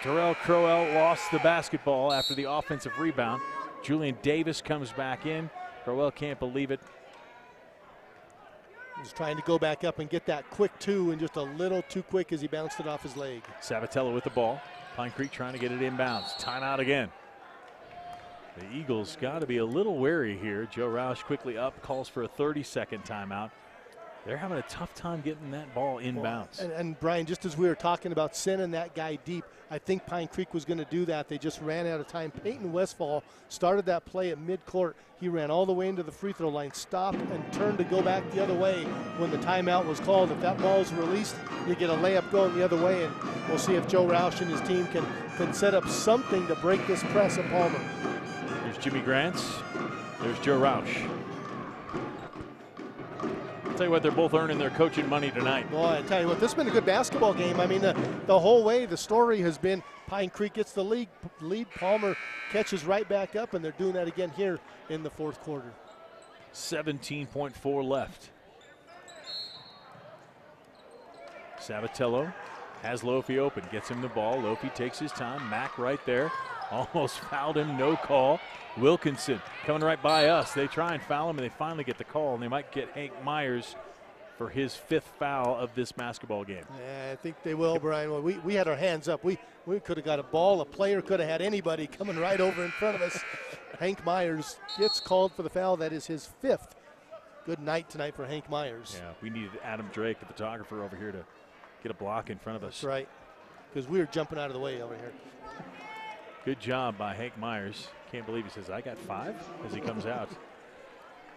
Terrell Crowell lost the basketball after the offensive rebound. Julian Davis comes back in. Crowell can't believe it. He's trying to go back up and get that quick 2, and just a little too quick as he bounced it off his leg. Sabatello with the ball. Pine Creek trying to get it inbounds. Timeout again. The Eagles got to be a little wary here. Joe Roush quickly up, calls for a 30-second timeout. They're having a tough time getting that ball inbounds. And Brian, just as we were talking about sending that guy deep, I think Pine Creek was going to do that. They just ran out of time. Peyton Westfall started that play at midcourt. He ran all the way into the free throw line, stopped and turned to go back the other way when the timeout was called. If that ball is released, you get a layup going the other way, and we'll see if Joe Roush and his team can set up something to break this press at Palmer. There's Jimmy Grants. There's Joe Roush. I'll tell you what, they're both earning their coaching money tonight. Boy, I tell you what, this has been a good basketball game. I mean, the whole way the story has been Pine Creek gets the lead. Palmer catches right back up, and they're doing that again here in the 4th quarter. 17.4 left. Sabatello has Lofi open, gets him the ball. Lofi takes his time. Mack right there. Almost fouled him, no call. Wilkinson coming right by us. They try and foul him, and they finally get the call, and they might get Hank Myers for his 5th foul of this basketball game. Yeah, I think they will, Brian. Well, we had our hands up. We could have got a ball. A player could have had anybody coming right over in front of us. Hank Myers gets called for the foul. That is his 5th. Good night tonight for Hank Myers. Yeah, we needed Adam Drake, the photographer, over here to get a block in front of us. That's right, because we were jumping out of the way over here. Good job by Hank Myers. Can't believe he says, I got 5 as he comes out.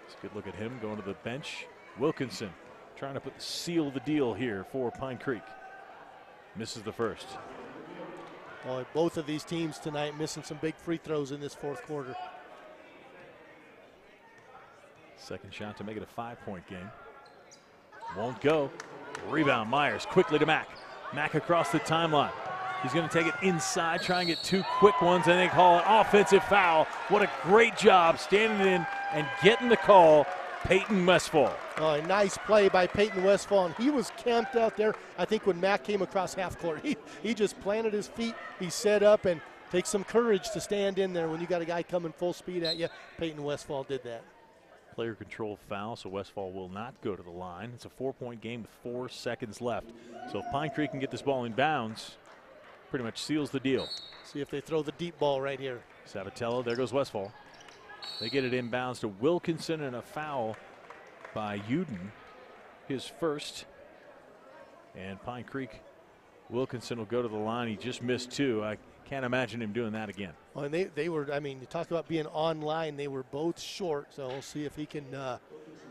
It's a good look at him going to the bench. Wilkinson trying to seal the deal here for Pine Creek. Misses the first. Boy, both of these teams tonight missing some big free throws in this 4th quarter. Second shot to make it a 5-point game. Won't go. Rebound Myers quickly to Mack. Mack across the timeline. He's going to take it inside, try and get 2 quick ones, and they call an offensive foul. What a great job standing in and getting the call, Peyton Westfall. Oh, a nice play by Peyton Westfall, and he was camped out there. I think when Mack came across half court, he just planted his feet. He set up, and takes some courage to stand in there when you got a guy coming full speed at you. Peyton Westfall did that. Player control foul, so Westfall will not go to the line. It's a 4-point game with 4 seconds left. So if Pine Creek can get this ball in bounds, pretty much seals the deal. See if they throw the deep ball right here. Sabatello, there goes Westfall. They get it inbounds to Wilkinson, and a foul by Uden, his first. And Pine Creek, Wilkinson will go to the line. He just missed 2. I can't imagine him doing that again. Well, and they were, I mean, you talk about being online. They were both short, so we'll see if he can a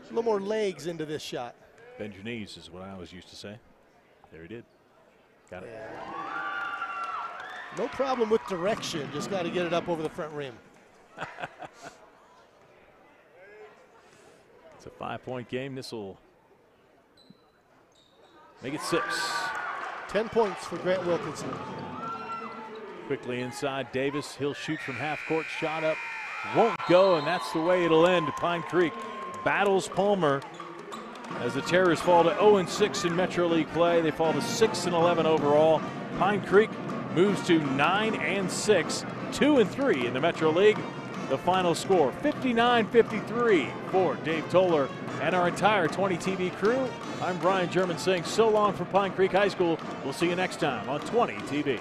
little more legs into this shot. Bend your knees is what I always used to say. There he did. Got it. Yeah. No problem with direction. Just got to get it up over the front rim. It's It's a 5-point game. This will make it 6. 10 points for Grant Wilkinson. Quickly inside Davis. He'll shoot from half court. Shot up. Won't go, and that's the way it'll end. Pine Creek battles Palmer as the Terrors fall to 0-6 in Metro League play. They fall to 6-11 overall. Pine Creek moves to 9-6, 2-3 in the Metro League. The final score, 59-53 for Dave Toller and our entire 20 TV crew. I'm Brian German saying so long from Pine Creek High School. We'll see you next time on 20 TV.